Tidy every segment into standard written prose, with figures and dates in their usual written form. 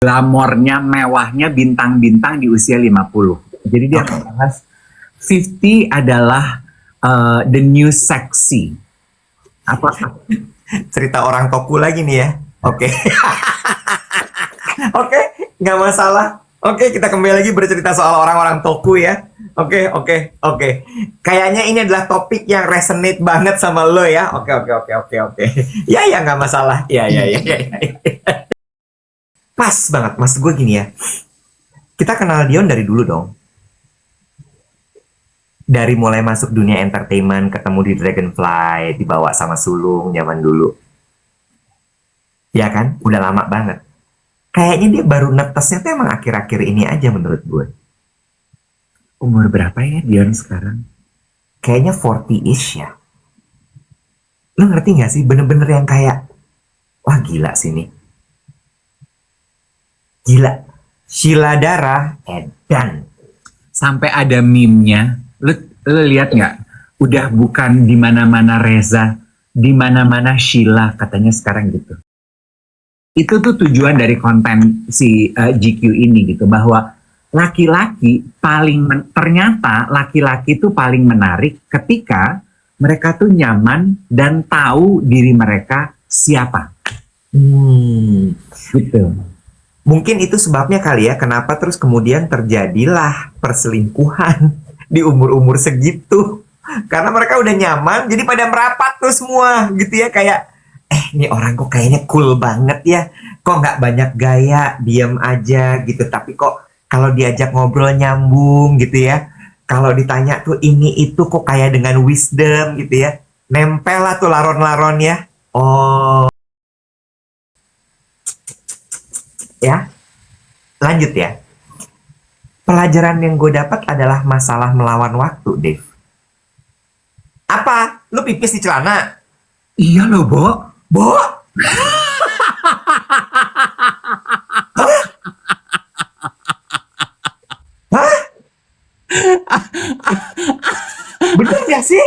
glamornya, mewahnya bintang-bintang di usia 50. Jadi dia bahas 50 adalah the new sexy. Apa? Cerita orang toku lagi nih ya. Oke. Oke, nggak masalah. Oke, kita kembali lagi bercerita soal orang-orang toku ya. Oke. Kayaknya ini adalah topik yang resonate banget sama lo ya. Oke. Ya, nggak masalah. Ya. Pas banget, mas gue gini ya. Kita kenal Dion dari dulu dong. Dari mulai masuk dunia entertainment, ketemu di Dragonfly, dibawa sama sulung zaman dulu. Ya kan? Udah lama banget. Kayaknya dia baru netesnya tuh emang akhir-akhir ini aja menurut gue. Umur berapa ya Dion sekarang? Kayaknya 40-ish ya. Lo ngerti gak sih? Bener-bener yang kayak, wah gila sih nih. Gila. Sheila Dara, edan. Sampai ada meme-nya. Lu lihat nggak? Udah bukan di mana-mana Reza, di mana-mana Sheila katanya sekarang gitu. Itu tuh tujuan dari konten si GQ ini gitu, bahwa laki-laki ternyata laki-laki tuh paling menarik ketika mereka tuh nyaman dan tahu diri mereka siapa. Gitu. Mungkin itu sebabnya kali ya, kenapa terus kemudian terjadilah perselingkuhan di umur-umur segitu. Karena mereka udah nyaman, jadi pada merapat tuh semua gitu ya. Kayak, ini orang kok kayaknya cool banget ya. Kok nggak banyak gaya, diem aja gitu. Tapi kok kalau diajak ngobrol nyambung gitu ya. Kalau ditanya tuh ini itu kok kayak dengan wisdom gitu ya. Nempel lah tuh laron-laron ya. Oh. Ya, lanjut ya. Pelajaran yang gue dapat adalah masalah melawan waktu, Dave. Apa? Lu pipis di celana? Iya loh, Bo. Bo? Hah? Hah? Bener gak sih?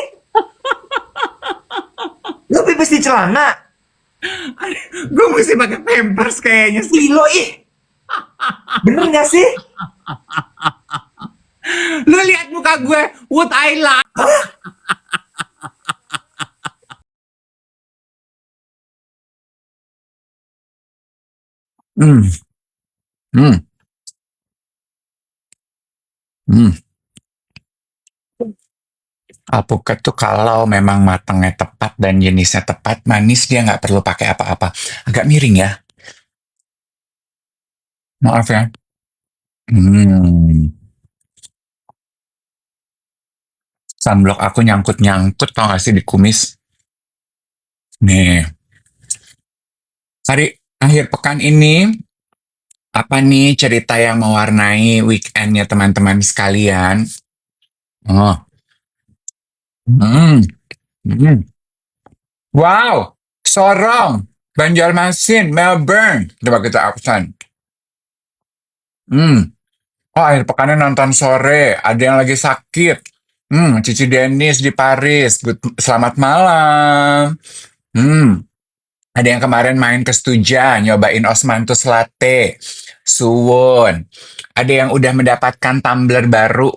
Lu pipis di celana? Gue mesti pakai pampers kayaknya sih. Gilo ih. Bener gak sih? Lu lihat muka gue, would I lie? Hmm. Hmm. Hmm. Alpukat tuh kalau memang matangnya tepat dan jenisnya tepat, manis, dia nggak perlu pakai apa-apa. Agak miring ya. Maaf ya. Sunblock aku nyangkut-nyangkut, tau gak sih di kumis. Nih. Hari akhir pekan ini, apa nih cerita yang mewarnai weekendnya teman-teman sekalian? Oh. Hmm. Hmm. Wow, Sorong, Banjarmasin, Melbourne. Coba kita absen. Oh, akhir pekannya nonton sore. Ada yang lagi sakit. Cici Denis di Paris. Selamat malam. Ada yang kemarin main ke Stuja, nyobain Osmanthus Latte. Suwon. Ada yang udah mendapatkan tumbler baru.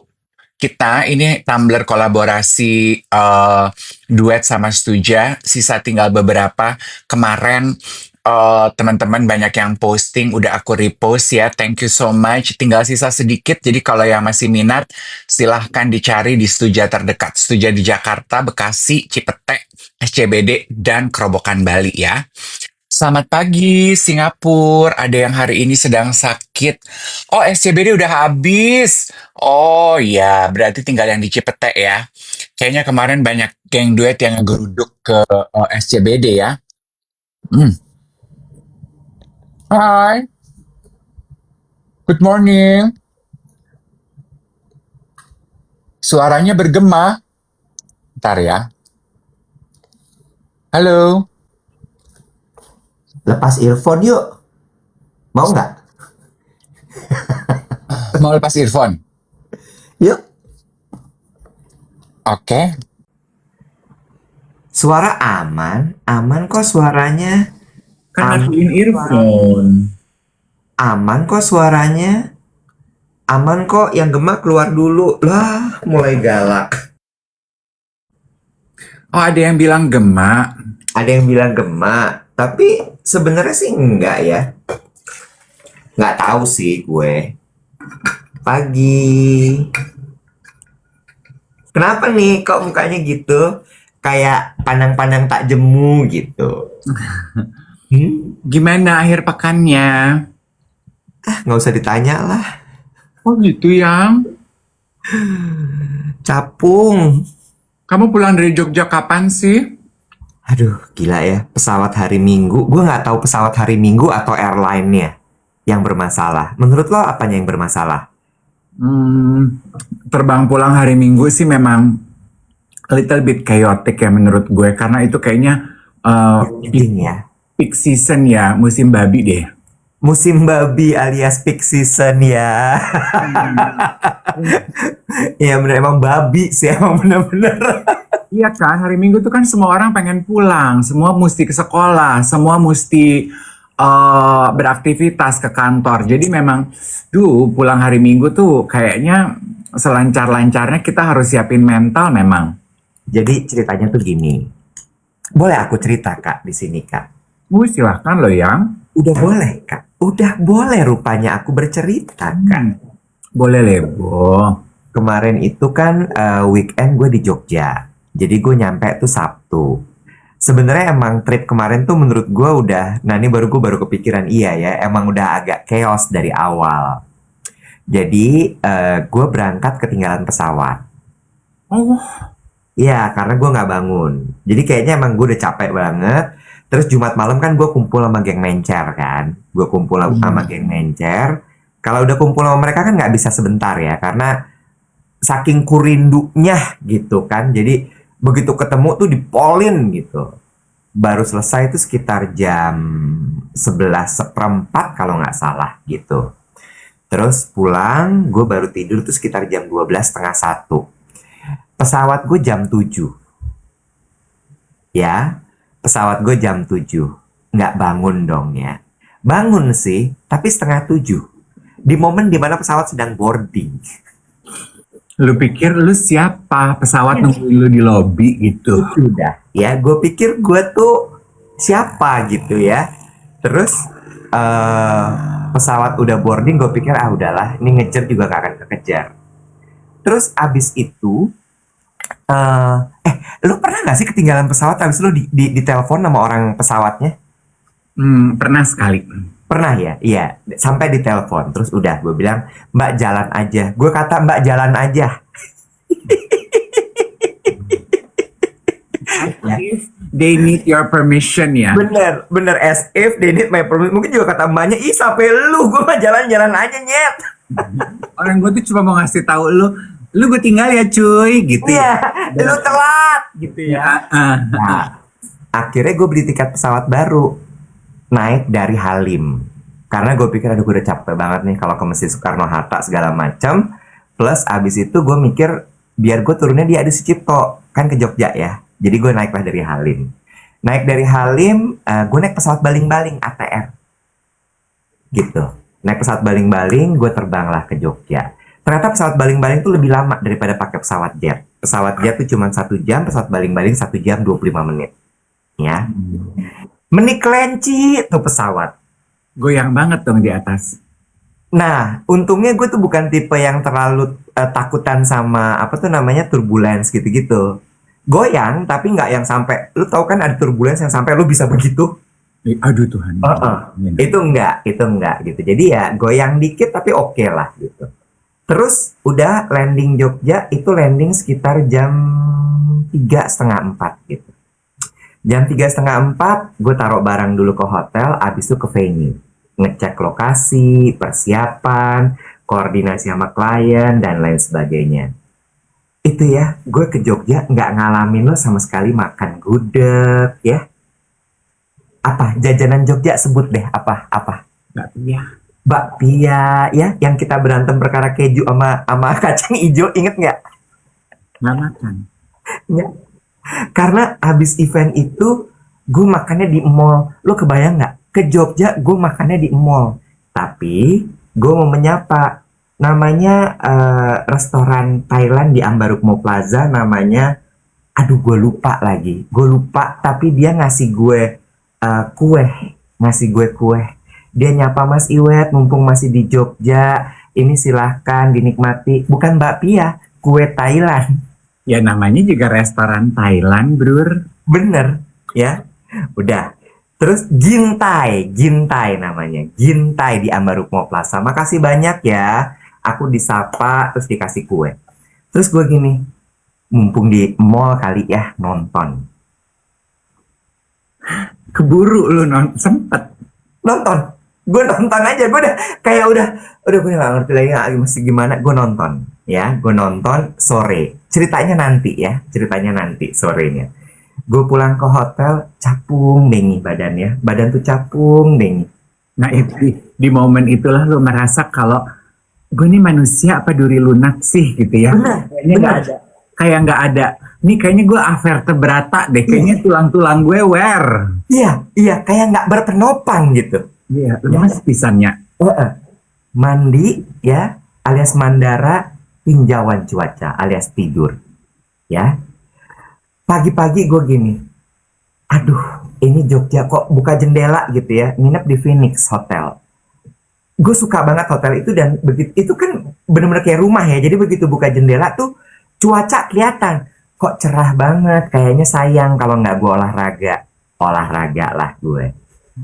Kita ini tumbler kolaborasi duet sama Stuja, sisa tinggal beberapa. Kemarin teman-teman banyak yang posting, udah aku repost ya, thank you so much. Tinggal sisa sedikit, jadi kalau yang masih minat, silahkan dicari di Stuja terdekat. Stuja di Jakarta, Bekasi, Cipete, SCBD, dan Kerobokan Bali ya. Selamat pagi, Singapura. Ada yang hari ini sedang sakit. Oh, SCBD udah habis. Oh ya, berarti tinggal yang di Cipete ya. Kayaknya kemarin banyak geng duet yang ngegeruduk ke SCBD ya. Hai, good morning. Suaranya bergema. Ntar ya. Halo. Lepas earphone yuk. Mau nggak? Mau lepas earphone? Yuk. Oke. Suara aman. Aman kok suaranya. Kan masukin earphone. Aman kok suaranya. Aman kok, yang gemak keluar dulu. Lah, mulai galak. Oh, ada yang bilang gemak. Ada yang bilang gemak, tapi sebenarnya sih enggak ya. Nggak tahu sih gue. Pagi. Kenapa nih kok mukanya gitu? Kayak pandang-pandang tak jemu gitu. Gimana akhir pekannya? Nggak usah ditanya lah. Oh gitu yang. Capung. Kamu pulang dari Jogja kapan sih? Aduh, gila ya. Pesawat hari Minggu. Gue nggak tahu pesawat hari Minggu atau airline-nya yang bermasalah. Menurut lo apanya yang bermasalah? Terbang pulang hari Minggu sih memang a little bit chaotic ya menurut gue. Karena itu kayaknya Anjing ya. peak season ya, musim babi deh. Musim babi alias peak season ya. Ya bener emang babi sih emang bener-bener. Iya kan, hari Minggu tuh kan semua orang pengen pulang, semua mesti ke sekolah, semua mesti beraktivitas ke kantor. Jadi memang, pulang hari Minggu tuh kayaknya selancar-lancarnya kita harus siapin mental memang. Jadi ceritanya tuh gini. Boleh aku cerita Kak di sini Kak? Silahkan loh yang. Udah boleh Kak? Udah boleh rupanya aku bercerita Kak. Boleh Lebo. Kemarin itu kan weekend gue di Jogja. Jadi gue nyampe tuh Sabtu. Sebenarnya emang trip kemarin tuh menurut gue udah, nah ini gue baru kepikiran iya ya, emang udah agak chaos dari awal. Jadi gue berangkat ketinggalan pesawat. Oh, Iya, karena gue nggak bangun. Jadi kayaknya emang gue udah capek banget. Terus Jumat malam kan gue kumpul sama geng mencer kan. Gue kumpul sama geng mencer. Kalau udah kumpul sama mereka kan nggak bisa sebentar ya, karena saking kurindunya gitu kan. Jadi begitu ketemu tuh dipolin gitu. Baru selesai itu sekitar jam 11 seperempat kalau nggak salah gitu. Terus pulang, gue baru tidur tuh sekitar jam 12 setengah satu. Pesawat gue jam 7. Ya, pesawat gue jam 7. Nggak bangun dong ya. Bangun sih, tapi setengah 7. Di momen dimana pesawat sedang boarding. lu pikir lu siapa? Pesawat nungguin lu di lobi gitu. Sudah. Ya, gue pikir gue tuh siapa gitu ya. Terus pesawat udah boarding, gue pikir udahlah, ini ngejar juga gak akan kekejar. Terus abis itu, lu pernah gak sih ketinggalan pesawat abis lu di telepon sama orang pesawatnya? Pernah sekali. Pernah ya? Iya, sampai di telepon. Terus udah, gue bilang, Mbak jalan aja. Gue kata Mbak jalan aja. If they need your permission ya. Bener, bener. As if they need my permission. Mungkin juga kata mbaknya, ih sampai lu, gue mah jalan-jalan aja nyet. Orang gue tuh cuma mau ngasih tahu lu gue tinggal ya cuy gitu Iya, ya. lu telat gitu ya. Nah, akhirnya gue beli tiket pesawat baru, naik dari Halim. Karena gue pikir, aduh gue udah capek banget nih kalau ke Masjid Soekarno-Hatta segala macam. Plus abis itu gue mikir, biar gue turunnya di Adi Sucipto, kan ke Jogja ya. Jadi gue naiklah dari Halim. Naik dari Halim, gue naik pesawat baling-baling ATR. Gitu. Naik pesawat baling-baling, gue terbanglah ke Jogja. Ternyata pesawat baling-baling tuh lebih lama daripada pakai pesawat jet. Pesawat jet tuh cuma 1 jam, pesawat baling-baling 1 jam 25 menit. Ya. Meniklenci tuh pesawat. Goyang banget dong di atas. Nah, untungnya gue tuh bukan tipe yang terlalu takutan sama apa tuh namanya turbulence gitu-gitu. Goyang, tapi nggak yang sampai, lu tahu kan ada turbulence yang sampai lu bisa begitu. Aduh Tuhan. Itu enggak gitu. Jadi ya goyang dikit tapi oke lah gitu. Terus udah landing Jogja, itu landing sekitar jam 3:30 gitu. Jam 3:30 gue taruh barang dulu ke hotel, abis itu ke venue. Ngecek lokasi, persiapan, koordinasi sama klien, dan lain sebagainya. Itu ya, gue ke Jogja nggak ngalamin lo sama sekali makan gudeg ya. Apa, jajanan Jogja sebut deh, apa? Bakpia. Bakpia ya, yang kita berantem perkara keju sama kacang hijau, inget nggak? Nggak makan. Ya. Karena habis event itu gue makannya di mall. Lo kebayang nggak? Ke Jogja gue makannya di mall. Tapi gue mau menyapa. Namanya restoran Thailand di Ambarukmo Plaza. Namanya, aduh gue lupa lagi. Gue lupa, tapi dia ngasih gue kue. Ngasih gue kue. Dia nyapa, Mas Iwet, mumpung masih di Jogja. Ini silahkan dinikmati. Bukan bakpia, kue Thailand. Ya namanya juga restoran Thailand, Brur. Bener, ya. Udah. Terus Gintai namanya. Gintai di Ambarukmo Plaza. Makasih banyak ya. Aku disapa, terus dikasih kue. Terus gue gini, mumpung di mall kali ya, nonton. Keburu lu sempet. Nonton. Gue nonton aja. Gue udah kayak udah gue gak ngerti lagi mesti gimana. Gue nonton. Ya, gue nonton sore. Ceritanya nanti sorenya. Gue pulang ke hotel, capung dengi badannya. Badan tuh capung dengi. Nah itu di momen itulah lu merasa kalau gue ini manusia apa duri lunak sih gitu ya. Kayaknya nggak ada. Kayak nggak ada. Ini kayaknya gue vertebrata deh. Kayaknya tulang-tulang gue Iya, kayak nggak berpenopang gitu. Iya, lemas pisannya. Mandi ya, alias mandara, tinjauan cuaca alias tidur. Ya. Pagi-pagi gue gini. Aduh, ini Jogja kok buka jendela gitu ya. Nginep di Phoenix Hotel. Gue suka banget hotel itu dan begitu itu kan bener-bener kayak rumah ya. Jadi begitu buka jendela tuh cuaca kelihatan kok cerah banget. Kayaknya sayang kalau nggak gue olahraga lah gue.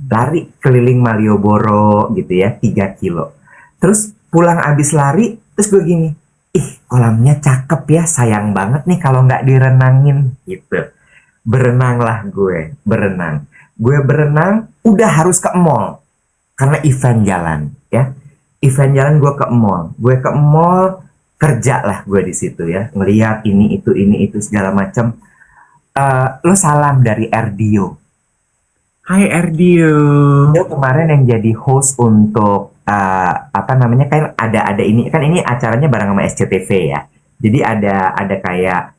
Lari keliling Malioboro gitu ya, 3 kilo. Terus pulang abis lari, terus gue gini, ih kolamnya cakep ya, sayang banget nih kalau nggak direnangin gitu. Berenanglah gue, berenang. Gue berenang, udah harus ke mall. Karena event jalan ya. Event jalan gue ke mall. Gue ke mall, kerja lah gue di situ ya. Ngeliat ini itu segala macam. Lo salam dari Erdio. Hai Erdio. Dia kemarin yang jadi host untuk apa namanya kan ada ini kan ini acaranya bareng sama SCTV ya. Jadi ada kayak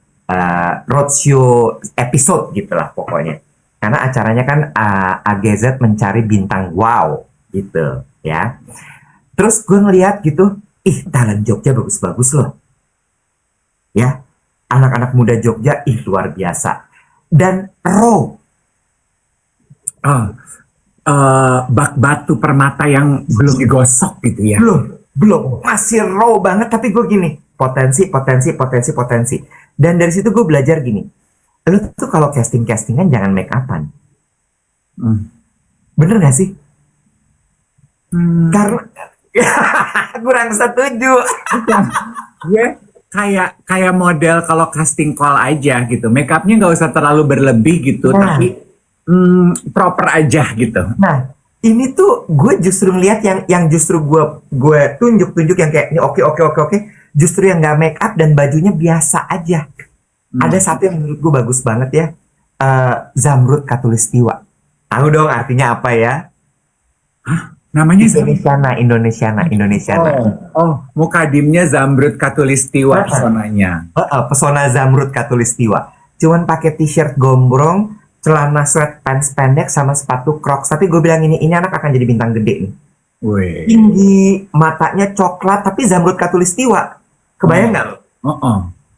roadshow episode gitulah pokoknya. Karena acaranya kan AGZ mencari bintang wow gitu ya. Terus gue ngeliat gitu, ih talent Jogja bagus-bagus loh. Ya, anak-anak muda Jogja luar biasa. Dan raw. Bak batu permata yang belum digosok gitu ya. Belum masih raw banget, tapi gue gini, potensi. Dan dari situ gue belajar gini, lu tuh kalau castingan jangan make upan. Bener gak sih? Karena kurang setuju. Gue kayak model kalau casting call aja gitu, make upnya nggak usah terlalu berlebih gitu, tapi proper aja gitu. Nah, ini tuh gue justru ngeliat yang justru gue tunjuk yang kayak ini oke. Justru yang nggak make up dan bajunya biasa aja. Ada satu yang menurut gue bagus banget ya, Zamrud Khatulistiwa. Tahu dong artinya apa ya? Hah? Namanya Indonesiana. Mukadimnya Zamrud Khatulistiwa pesonanya. Pesona Zamrud Khatulistiwa. Cuman pakai t-shirt gombrong, celana sweatpants pendek sama sepatu Crocs. Tapi gue bilang ini anak akan jadi bintang gede nih. Wih. Tinggi, matanya coklat, tapi Zamrud Khatulistiwa. Kebayang nggak lo?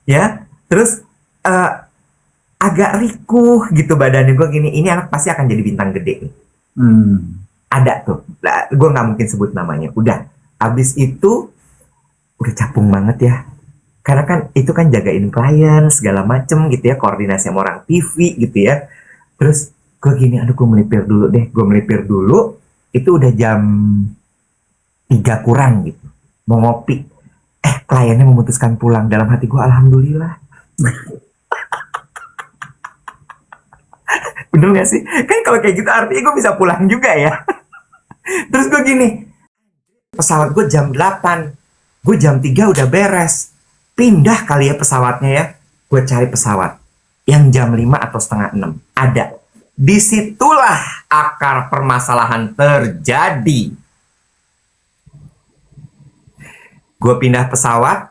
Ya, terus agak rikuh gitu badannya. Gue gini, ini anak pasti akan jadi bintang gede nih. Ada tuh, gue nggak mungkin sebut namanya. Udah, abis itu udah capung banget ya. Karena kan itu kan jagain klien segala macem gitu ya, koordinasi sama orang TV gitu ya. Terus gue gini, aduh gue melipir dulu. Itu udah jam 3 kurang gitu. Mau ngopi. Kliennya memutuskan pulang. Dalam hati gue, alhamdulillah. Bener gak sih? Kan kalau kayak gitu artinya gue bisa pulang juga ya. Terus gue gini, pesawat gue jam 8. Gue jam 3 udah beres. Pindah kali ya pesawatnya ya. Gue cari pesawat yang jam 5 atau setengah 6. Ada. Disitulah akar permasalahan terjadi. Gue pindah pesawat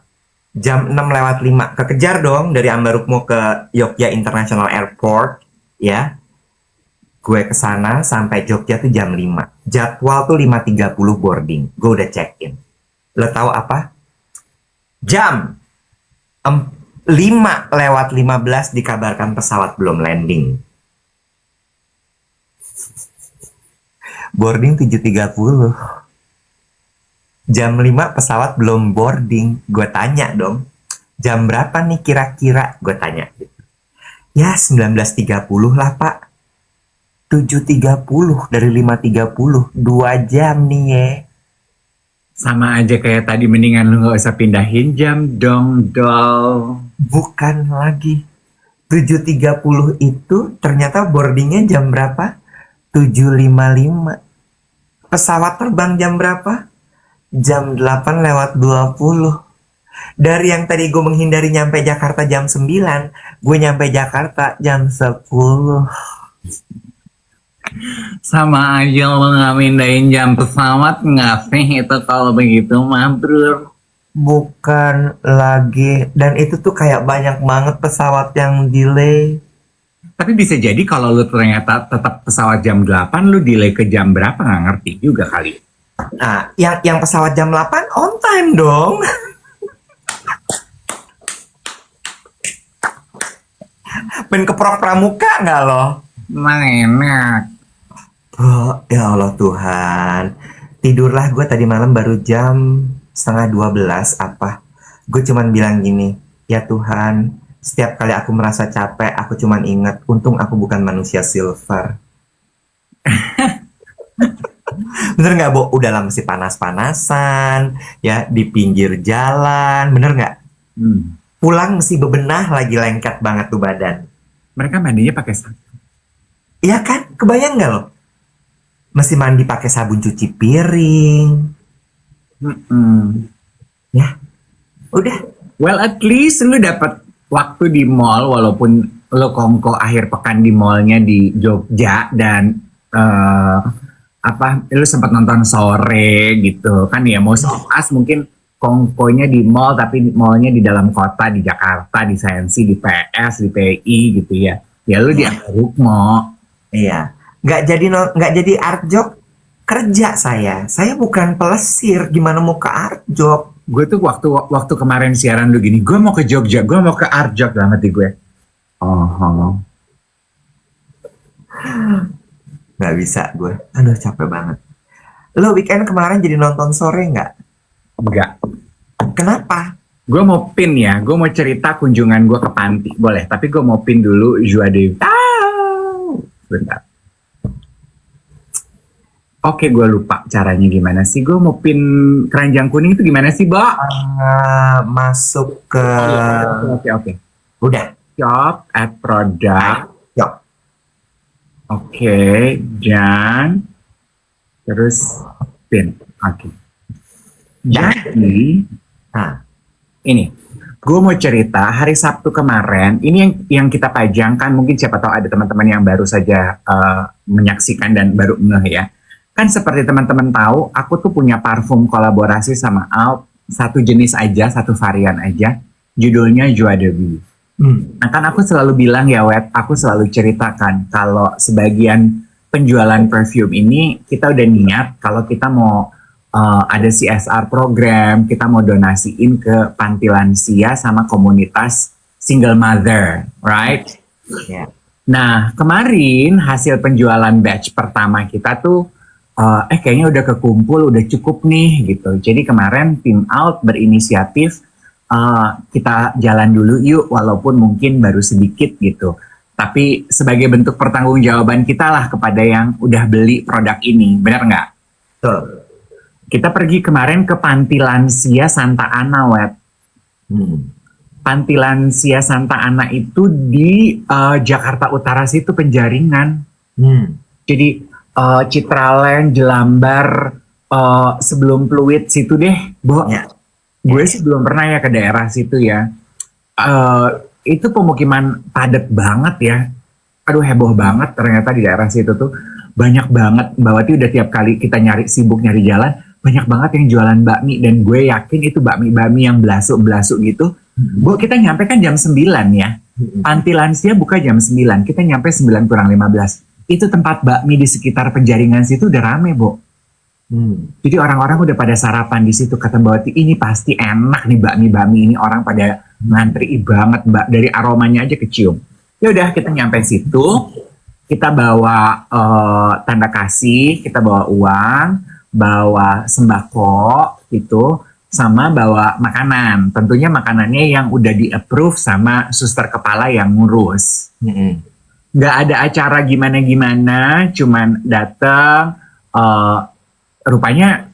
jam 6:05. Kekejar dong dari Ambarukmo ke Yogyakarta International Airport. Ya. Gue kesana sampai Jogja tuh jam 5. Jadwal tuh 5.30 boarding. Gue udah check-in. Lo tahu apa? Jam 5:15 dikabarkan pesawat belum landing. Boarding 7.30. Jam 5 pesawat belum boarding. Gue tanya dong, jam berapa nih kira-kira? Gue tanya. Ya 19.30 lah pak. 7.30 dari 5.30. 2 jam nih ya. Sama aja kayak tadi, mendingan lu gak usah pindahin jam dong, Dol. Bukan lagi. 7.30 itu ternyata boardingnya jam berapa? 7.55. Pesawat terbang jam berapa? Jam 8:20. Dari yang tadi gue menghindari nyampe Jakarta jam 9, gue nyampe Jakarta jam 10. Sama aja lo gak mindahin jam pesawat gak sih itu kalau begitu mah, bro? Bukan lagi. Dan itu tuh kayak banyak banget pesawat yang delay. Tapi bisa jadi kalau lu ternyata tetap pesawat jam 8, lu delay ke jam berapa gak ngerti juga kali. Nah, yang pesawat jam 8 on time dong. Main keprok pramuka nggak lo? Emang enak. Oh, ya Allah Tuhan. Tidurlah gue tadi malam baru jam 11:30 apa. Gue cuman bilang gini, ya Tuhan, setiap kali aku merasa capek, aku cuman ingat, untung aku bukan manusia silver. Bener nggak, Bo? Udah lah masih panas-panasan, ya di pinggir jalan, bener nggak? Pulang mesti bebenah lagi lengket banget tuh badan. Mereka mandinya pakai sabun. Iya kan? Kebayang nggak lo? Mesti mandi pakai sabun cuci piring. Ya, udah. Well, at least lu dapat waktu di mall, walaupun lu kongko akhir pekan di mallnya di Jogja dan lu sempat nonton sore gitu kan ya. Most of us mungkin kongkonya di mall, tapi mallnya di dalam kota, di Jakarta, di Sensi, di PS, di PI gitu ya. Ya lu di Rukmo. Iya, nggak jadi art job kerja saya. Saya bukan pelesir, gimana mau ke art job? Gue tuh waktu kemarin siaran lu gini, gue mau ke Jogja, gue mau ke art job banget di gue. Nggak bisa gue, aduh capek banget. Lo weekend kemarin jadi nonton sore nggak? Enggak. Kenapa? Gue mau pin ya, gue mau cerita kunjungan gue ke panti, boleh. Tapi gue mau pin dulu Joie de Vivre. Bentar. Oke, gue lupa caranya gimana sih. Gue mau pin keranjang kuning itu gimana sih, Bo? Masuk ke... Oke. Udah. Shop, add product. Yuk. Oke, dan terus pin. Oke. Jadi, ini. Gue mau cerita hari Sabtu kemarin, ini yang kita pajangkan, mungkin siapa tahu ada teman-teman yang baru saja menyaksikan dan baru ngeh ya. Kan seperti teman-teman tahu, aku tuh punya parfum kolaborasi sama Alp, satu jenis aja, satu varian aja, judulnya Joie de Vivre. Nah kan aku selalu bilang ya Wet, aku selalu ceritakan kalau sebagian penjualan perfume ini kita udah niat kalau kita mau ada CSR program, kita mau donasiin ke panti lansia sama komunitas single mother, right? Yeah. Nah kemarin hasil penjualan batch pertama kita tuh kayaknya udah kekumpul, udah cukup nih gitu. Jadi kemarin tim Out berinisiatif kita jalan dulu yuk, walaupun mungkin baru sedikit gitu. Tapi sebagai bentuk pertanggungjawaban kita lah kepada yang udah beli produk ini, benar nggak? Betul. Kita pergi kemarin ke Panti Lansia Santa Ana, Web. Panti Lansia Santa Ana itu di Jakarta Utara situ, Penjaringan. Jadi Citraland, Jelambar, sebelum Pluit situ deh, Bo. Ya. Gue sih belum pernah ya ke daerah situ ya. Itu pemukiman padat banget ya. Aduh heboh banget ternyata di daerah situ tuh. Banyak banget, Mbak Wati udah tiap kali kita sibuk nyari jalan, banyak banget yang jualan bakmi. Dan gue yakin itu bakmi-bakmi yang belasuk-belasuk gitu. Bu, kita nyampe kan jam 9 ya. Panti Lansia buka jam 9, kita nyampe 9 kurang 15. itu tempat bakmi di sekitar Penjaringan situ udah rame, Bo. Jadi orang-orang udah pada sarapan di situ. Kata Mbak Wati, ini pasti enak nih bakmi ini, orang pada ngantri banget, Mbak. Dari aromanya aja kecium. Ya udah, kita nyampe situ, kita bawa tanda kasih, kita bawa uang, bawa sembako gitu, sama bawa makanan. Tentunya makanannya yang udah di-approve sama suster kepala yang ngurus. Nggak ada acara gimana-gimana, cuman datang. Rupanya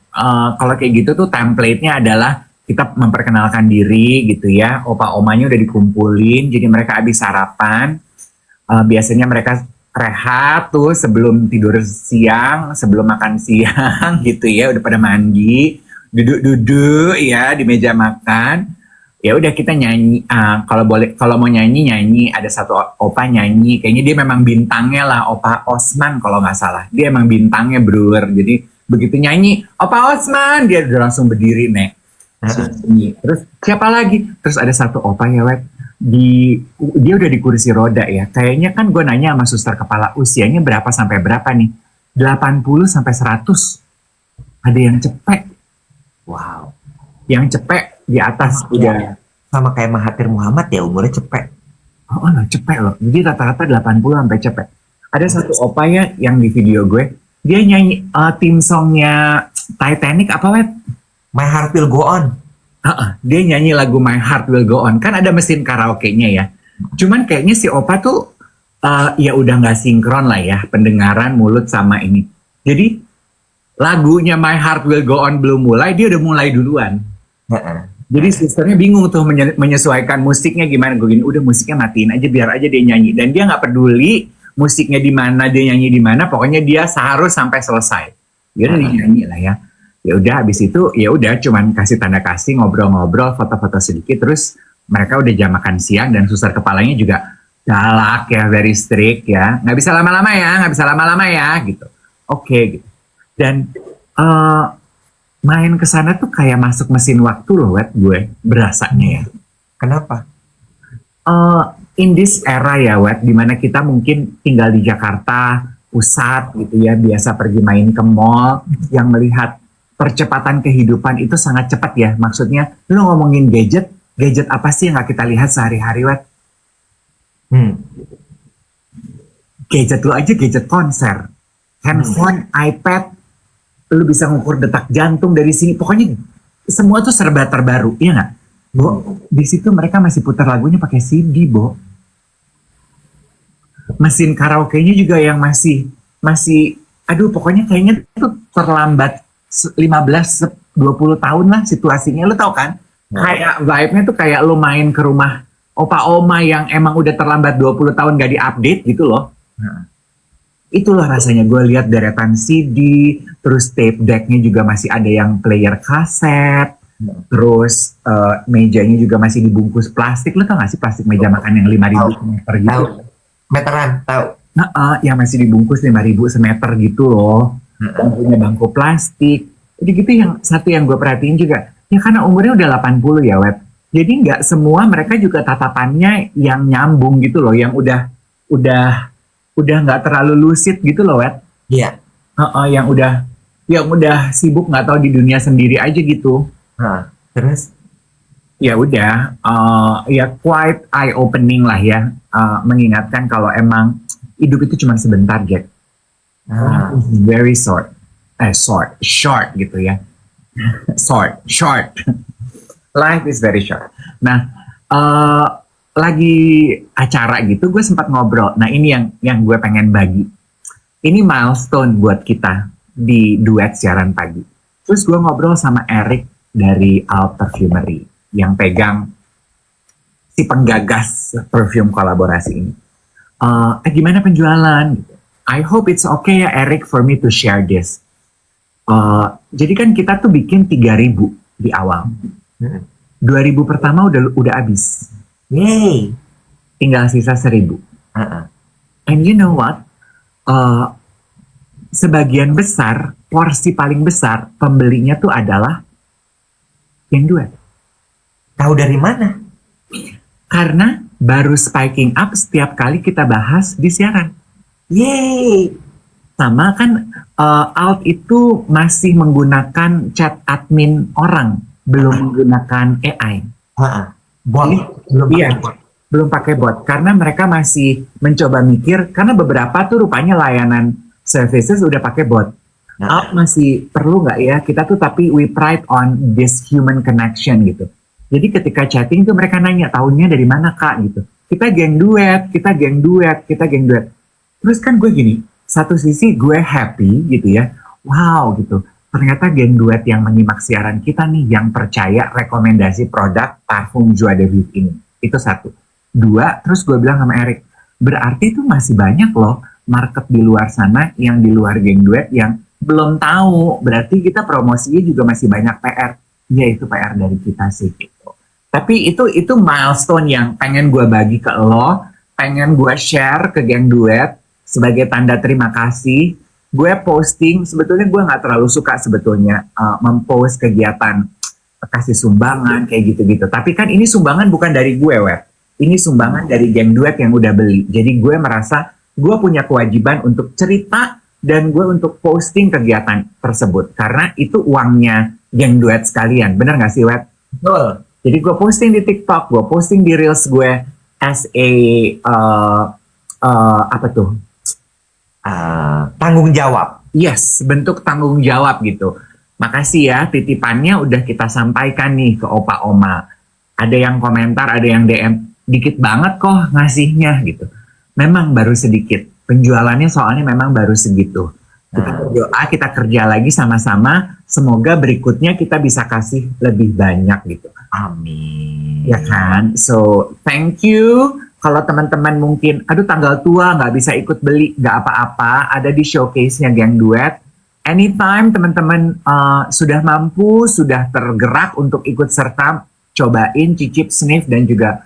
kalau kayak gitu tuh template-nya adalah kita memperkenalkan diri gitu ya. Opa-omanya udah dikumpulin, jadi mereka habis sarapan. Biasanya mereka rehat tuh sebelum tidur siang, sebelum makan siang gitu ya. Udah pada mandi, duduk-duduk ya di meja makan. Ya udah kita nyanyi, kalau mau nyanyi. Ada satu opa nyanyi, kayaknya dia memang bintangnya lah, Opa Osman kalau nggak salah. Dia emang bintangnya brewer, jadi begitu nyanyi Opa Osman dia udah langsung berdiri nek. Terus siapa lagi? Terus ada satu opa ya Wet, dia udah di kursi roda ya. Kayaknya kan gue nanya sama suster kepala, usianya berapa sampai berapa nih? 80 sampai 100. Ada yang cepek. Wow. Yang cepek di atas udah Sama kayak Mahathir Muhammad ya, umurnya cepek. Oh, cepek loh. Jadi rata-rata 80 sampai cepek. Ada satu opa ya yang di video gue, dia nyanyi theme songnya Titanic apa Wet? My Heart Will Go On. Dia nyanyi lagu My Heart Will Go On. Kan ada mesin karaoke-nya ya. Cuman kayaknya si opa tuh ya udah nggak sinkron lah ya, pendengaran mulut sama ini. Jadi lagunya My Heart Will Go On belum mulai, dia udah mulai duluan. Jadi susternya bingung tuh menyesuaikan musiknya gimana. Gue gini, udah musiknya matiin aja, biar aja dia nyanyi. Dan dia nggak peduli musiknya di mana, dia nyanyi di mana. Pokoknya dia harus sampai selesai. Dia udah nyanyi lah ya. Ya udah, habis itu ya udah cuman kasih tanda kasih, ngobrol-ngobrol, foto-foto sedikit. Terus mereka udah jam makan siang dan suster kepalanya juga galak ya, very strict ya. Nggak bisa lama-lama ya, gitu. Oke, gitu. Dan main ke sana tuh kayak masuk mesin waktu loh, Wet, gue berasanya ya. Kenapa? In this era ya, Wet, dimana kita mungkin tinggal di Jakarta pusat gitu ya, biasa pergi main ke mall, yang melihat percepatan kehidupan itu sangat cepat ya. Maksudnya, lu ngomongin gadget apa sih yang gak kita lihat sehari-hari, Wet? Gadget lu aja, gadget konser, handphone, iPad, lu bisa ngukur detak jantung dari sini. Pokoknya semua tuh serba terbaru, iya nggak? Bo, di situ mereka masih putar lagunya pakai CD, Bo. Mesin karaoke-nya juga yang masih, aduh pokoknya kayaknya tuh terlambat 15-20 tahun lah situasinya, lu tau kan? Kayak vibe-nya tuh kayak lu main ke rumah opa-oma yang emang udah terlambat 20 tahun gak di-update gitu loh. Itulah rasanya gue lihat deretan CD, terus tape decknya juga masih ada yang player kaset, terus mejanya juga masih dibungkus plastik. Lo tau gak sih plastik meja makan yang 5.000 semeter gitu? Tahu. Meteran, tahu. Yang masih dibungkus 5.000 semeter gitu loh. Bangkunya bangku plastik. Jadi gitu yang satu yang gue perhatiin juga. Ya karena umurnya udah 80 ya, Web. Jadi nggak semua mereka juga tatapannya yang nyambung gitu loh, yang udah nggak terlalu lucid gitu loh, Wet. Iya. Yang udah sibuk nggak tahu di dunia sendiri aja gitu. Terus? Ya udah, ya quite eye opening lah ya, mengingatkan kalau emang hidup itu cuma sebentar, Jack. Very short gitu ya. Short. Life is very short. Nah, lagi acara gitu gue sempat ngobrol. Nah ini yang gue pengen bagi. Ini milestone buat kita di duet siaran pagi. Terus gue ngobrol sama Eric dari Alt Perfumery yang pegang si penggagas perfume kolaborasi ini. Gimana penjualan? I hope it's okay ya Eric for me to share this. Jadi kan kita tuh bikin 3.000 di awal. 2.000 pertama udah habis. Yay. Tinggal sisa 1.000. And you know what? Sebagian besar, porsi paling besar pembelinya tuh adalah yang duet. Tahu dari mana? Karena baru spiking up setiap kali kita bahas di siaran. Yeay. Sama kan Alt itu masih menggunakan chat admin orang, belum menggunakan AI. Ha-ha. Bot. Ini Belum iya. pakai bot. Belum pakai bot karena mereka masih mencoba mikir karena beberapa tuh rupanya layanan services udah pakai bot. Nah, Masih perlu nggak ya kita tuh, tapi we pride on this human connection gitu. Jadi ketika chatting tuh mereka nanya tahunnya dari mana kak gitu. Kita geng duet, kita geng duet, kita geng duet. Terus kan gue gini, satu sisi gue happy gitu ya. Wow gitu. Ternyata geng duet yang menyimak siaran kita nih yang percaya rekomendasi produk parfum Joie de Vivre ini. Itu satu. Dua, terus gue bilang sama Erik, berarti itu masih banyak loh market di luar sana yang di luar geng duet yang belum tahu. Berarti kita promosinya juga masih banyak PR. Ya itu PR dari kita sih gitu. Tapi itu milestone yang pengen gue bagi ke lo, pengen gue share ke geng duet sebagai tanda terima kasih. Gue posting, sebetulnya gue nggak terlalu suka sebetulnya mempost kegiatan kasih sumbangan kayak gitu-gitu. Tapi kan ini sumbangan bukan dari gue, Web. Ini sumbangan dari geng duet yang udah beli. Jadi gue merasa gue punya kewajiban untuk cerita dan gue untuk posting kegiatan tersebut. Karena itu uangnya geng duet sekalian. Bener gak sih, Web? betul. Jadi gue posting di TikTok, gue posting di Reels gue as a, apa tuh? Tanggung jawab. Yes, bentuk tanggung jawab gitu. Makasih ya, titipannya udah kita sampaikan nih ke opa oma. Ada yang komentar, ada yang DM. Dikit banget kok ngasihnya gitu. Memang baru sedikit. Penjualannya soalnya memang baru segitu. Kita berdoa, kita kerja lagi sama-sama. Semoga berikutnya kita bisa kasih lebih banyak gitu. Amin. Ya kan? So, thank you. Kalau teman-teman mungkin, aduh tanggal tua nggak bisa ikut beli, nggak apa-apa. Ada di showcase-nya Geng Duet. Anytime teman-teman sudah mampu, sudah tergerak untuk ikut serta, cobain, cicip, sniff, dan juga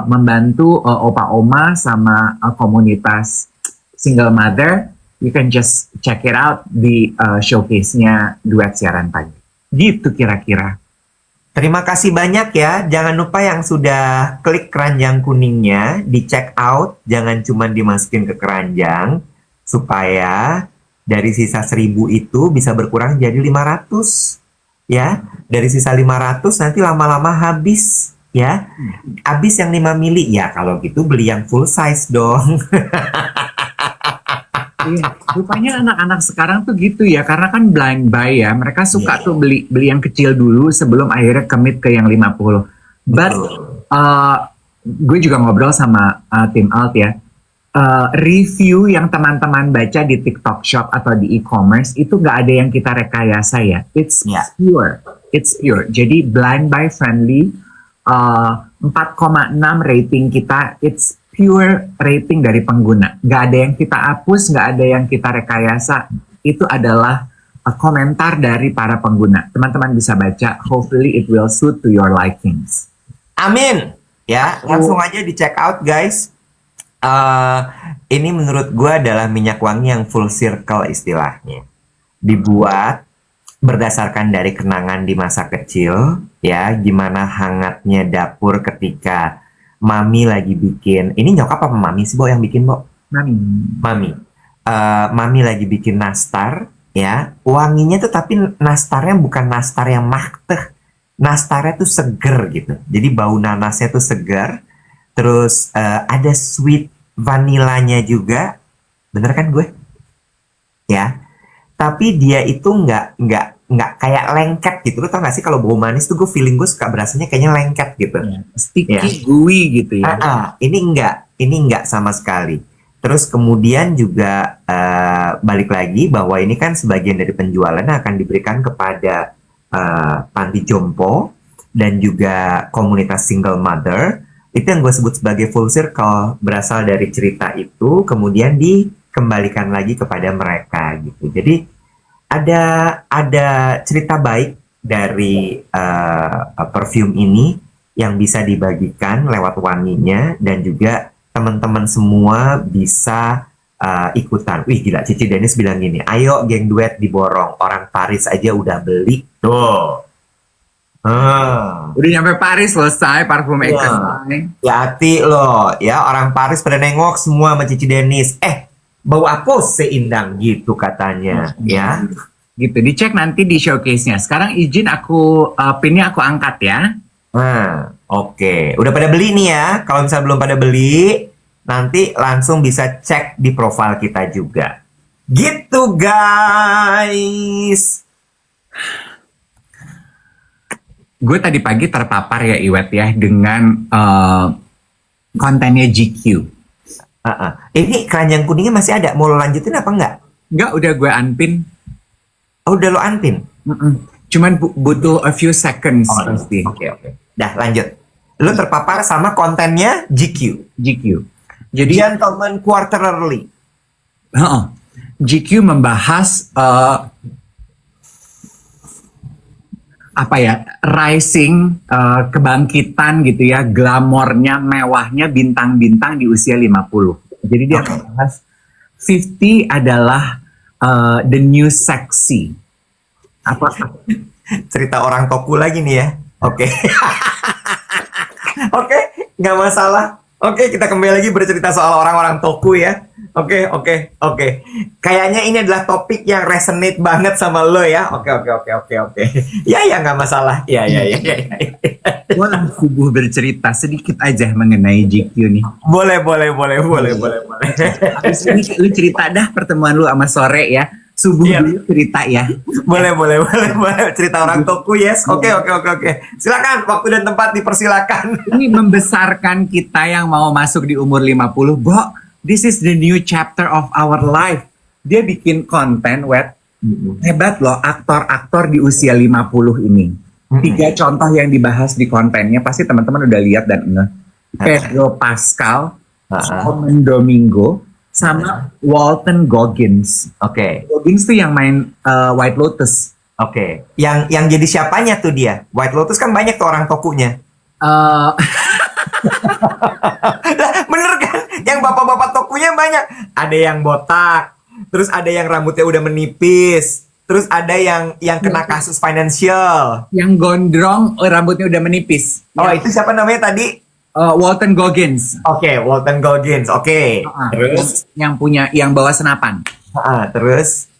membantu opa oma sama komunitas single mother. You can just check it out di showcase-nya Duet Siaran Pagi. Gitu kira-kira. Terima kasih banyak ya. Jangan lupa yang sudah klik keranjang kuningnya, di check out. Jangan cuma dimasukin ke keranjang. Supaya dari sisa 1000 itu bisa berkurang jadi 500. Ya, dari sisa 500 nanti lama-lama habis. Ya, habis yang 5 mili. Ya, kalau gitu beli yang full size dong. Iya, rupanya anak-anak sekarang tuh gitu ya, karena kan blind buy ya. Mereka suka tuh beli yang kecil dulu sebelum akhirnya commit ke yang 50. But gue juga ngobrol sama tim Alt ya. Review yang teman-teman baca di TikTok Shop atau di e-commerce itu nggak ada yang kita rekayasa ya. It's pure. It's pure. Jadi blind buy friendly. 4,6 rating kita. It's pure rating dari pengguna. Nggak ada yang kita hapus, nggak ada yang kita rekayasa. Itu adalah komentar dari para pengguna. Teman-teman bisa baca. Hopefully it will suit to your likings. Amin. Ya, langsung aja di check out guys. Ini menurut gue adalah minyak wangi yang full circle istilahnya. Dibuat berdasarkan dari kenangan di masa kecil. Ya, gimana hangatnya dapur ketika Mami lagi bikin, ini nyokap apa Mami sih, Bo, yang bikin, Bo? Mami. Mami lagi bikin nastar, ya. Wanginya tuh tapi nastarnya bukan nastar yang makteh. Nastarnya tuh seger gitu. Jadi bau nanasnya tuh seger. Terus ada sweet vanilanya juga. Bener kan gue? Ya. Tapi dia itu nggak kayak lengket gitu. Lo tau gak sih kalau bau manis tuh gue feeling gue suka berasanya kayaknya lengket gitu. Sticky, gooey gitu ya. Ini enggak sama sekali. Terus kemudian juga balik lagi bahwa ini kan sebagian dari penjualan akan diberikan kepada panti jompo dan juga komunitas single mother. Itu yang gue sebut sebagai full circle, berasal dari cerita itu kemudian dikembalikan lagi kepada mereka gitu. Jadi ada cerita baik dari perfume ini yang bisa dibagikan lewat wanginya, dan juga teman-teman semua bisa ikutan. Wih gila, Cici Dennis bilang gini, ayo geng duet diborong, orang Paris aja udah beli tuh. Udah nyampe Paris selesai parfum Ya hati loh ya, orang Paris pada nengok semua sama Cici Dennis. bau apa seindang gitu katanya ya. Gitu, dicek nanti di showcase-nya. Sekarang izin aku pinnya aku angkat ya. Nah, oke. Udah pada beli nih ya. Kalau misalnya belum pada beli, nanti langsung bisa cek di profil kita juga. Gitu guys. Gue tadi pagi terpapar ya Iwet ya dengan kontennya GQ. Ini keranjang kuningnya masih ada. Mau lo lanjutin apa enggak? Enggak, udah gue unpin. Oh, udah lo unpin? Cuman butuh a few seconds pasti. Oke. Dah lanjut. Lo terpapar sama kontennya GQ. GQ. Jadi Gentleman Quarterly. GQ membahas apa ya, rising, kebangkitan gitu ya, glamornya, mewahnya bintang-bintang di usia 50. Jadi dia membahas 50 adalah the new sexy. Apa? Cerita orang toku lagi nih ya. Oke. Oke, nggak masalah. Oke, kita kembali lagi bercerita soal orang-orang toku ya. Oke. Kayaknya ini adalah topik yang resonate banget sama lo ya. Oke. Ya, nggak masalah. Ya. Boleh subuh bercerita sedikit aja mengenai GQ nih. Boleh. Habis ini lu cerita dah pertemuan lu sama sore ya. Subuh dulu cerita ya. Boleh. Cerita orang toku, yes. Oke. Silakan, waktu dan tempat dipersilakan. Ini membesarkan kita yang mau masuk di umur 50. Bo, this is the new chapter of our life. Dia bikin konten, Wet. Hebat loh, aktor-aktor di usia 50 ini. 3 contoh yang dibahas di kontennya, pasti teman-teman udah lihat dan ngeh. Pedro Pascal, Colman Domingo, sama Walton Goggins. Oke. Goggins tuh yang main White Lotus. Oke. Yang jadi siapanya tuh dia? White Lotus kan banyak tuh orang tokunya. Lah, bener kan? Yang bapak-bapak tokunya banyak. Ada yang botak, terus ada yang rambutnya udah menipis, terus ada yang kena kasus financial. Yang gondrong, rambutnya udah menipis. Oh, itu siapa namanya tadi? Walton Goggins. Oke, Walton Goggins. Oke. Terus yang bawa senapan. Terus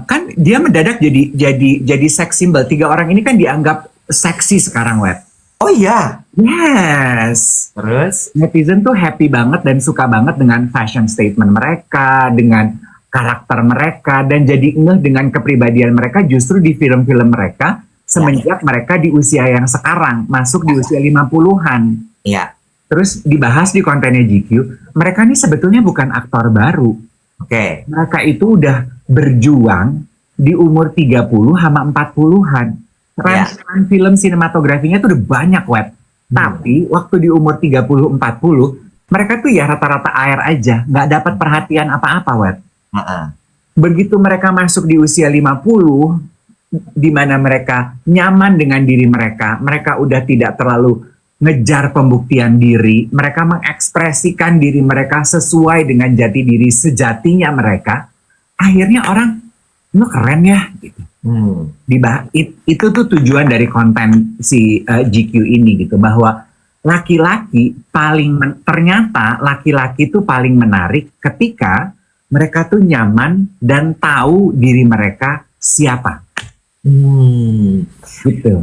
kan dia mendadak jadi sex symbol. 3 orang ini kan dianggap seksi sekarang, Web. oh iya. Yes. Terus Netizen tuh happy banget dan suka banget dengan fashion statement mereka, dengan karakter mereka, dan jadi ngeh dengan kepribadian mereka justru di film-film mereka semenjak mereka di usia yang sekarang, masuk di usia 50-an. Iya. Terus dibahas di kontennya GQ, mereka ini sebetulnya bukan aktor baru. Oke. Mereka itu udah berjuang di umur 30 sama 40-an. Rancangan film sinematografinya tuh udah banyak, Web. Tapi waktu di umur 30-40, mereka tuh ya rata-rata air aja, nggak dapat perhatian apa-apa, Web. Begitu mereka masuk di usia 50, di mana mereka nyaman dengan diri mereka udah tidak terlalu ngejar pembuktian diri, mereka mengekspresikan diri mereka sesuai dengan jati diri sejatinya mereka, akhirnya orang, lo keren ya, gitu. Itu tuh tujuan dari konten si GQ ini gitu, bahwa laki-laki ternyata laki-laki itu paling menarik ketika mereka tuh nyaman dan tahu diri mereka siapa. Gitu.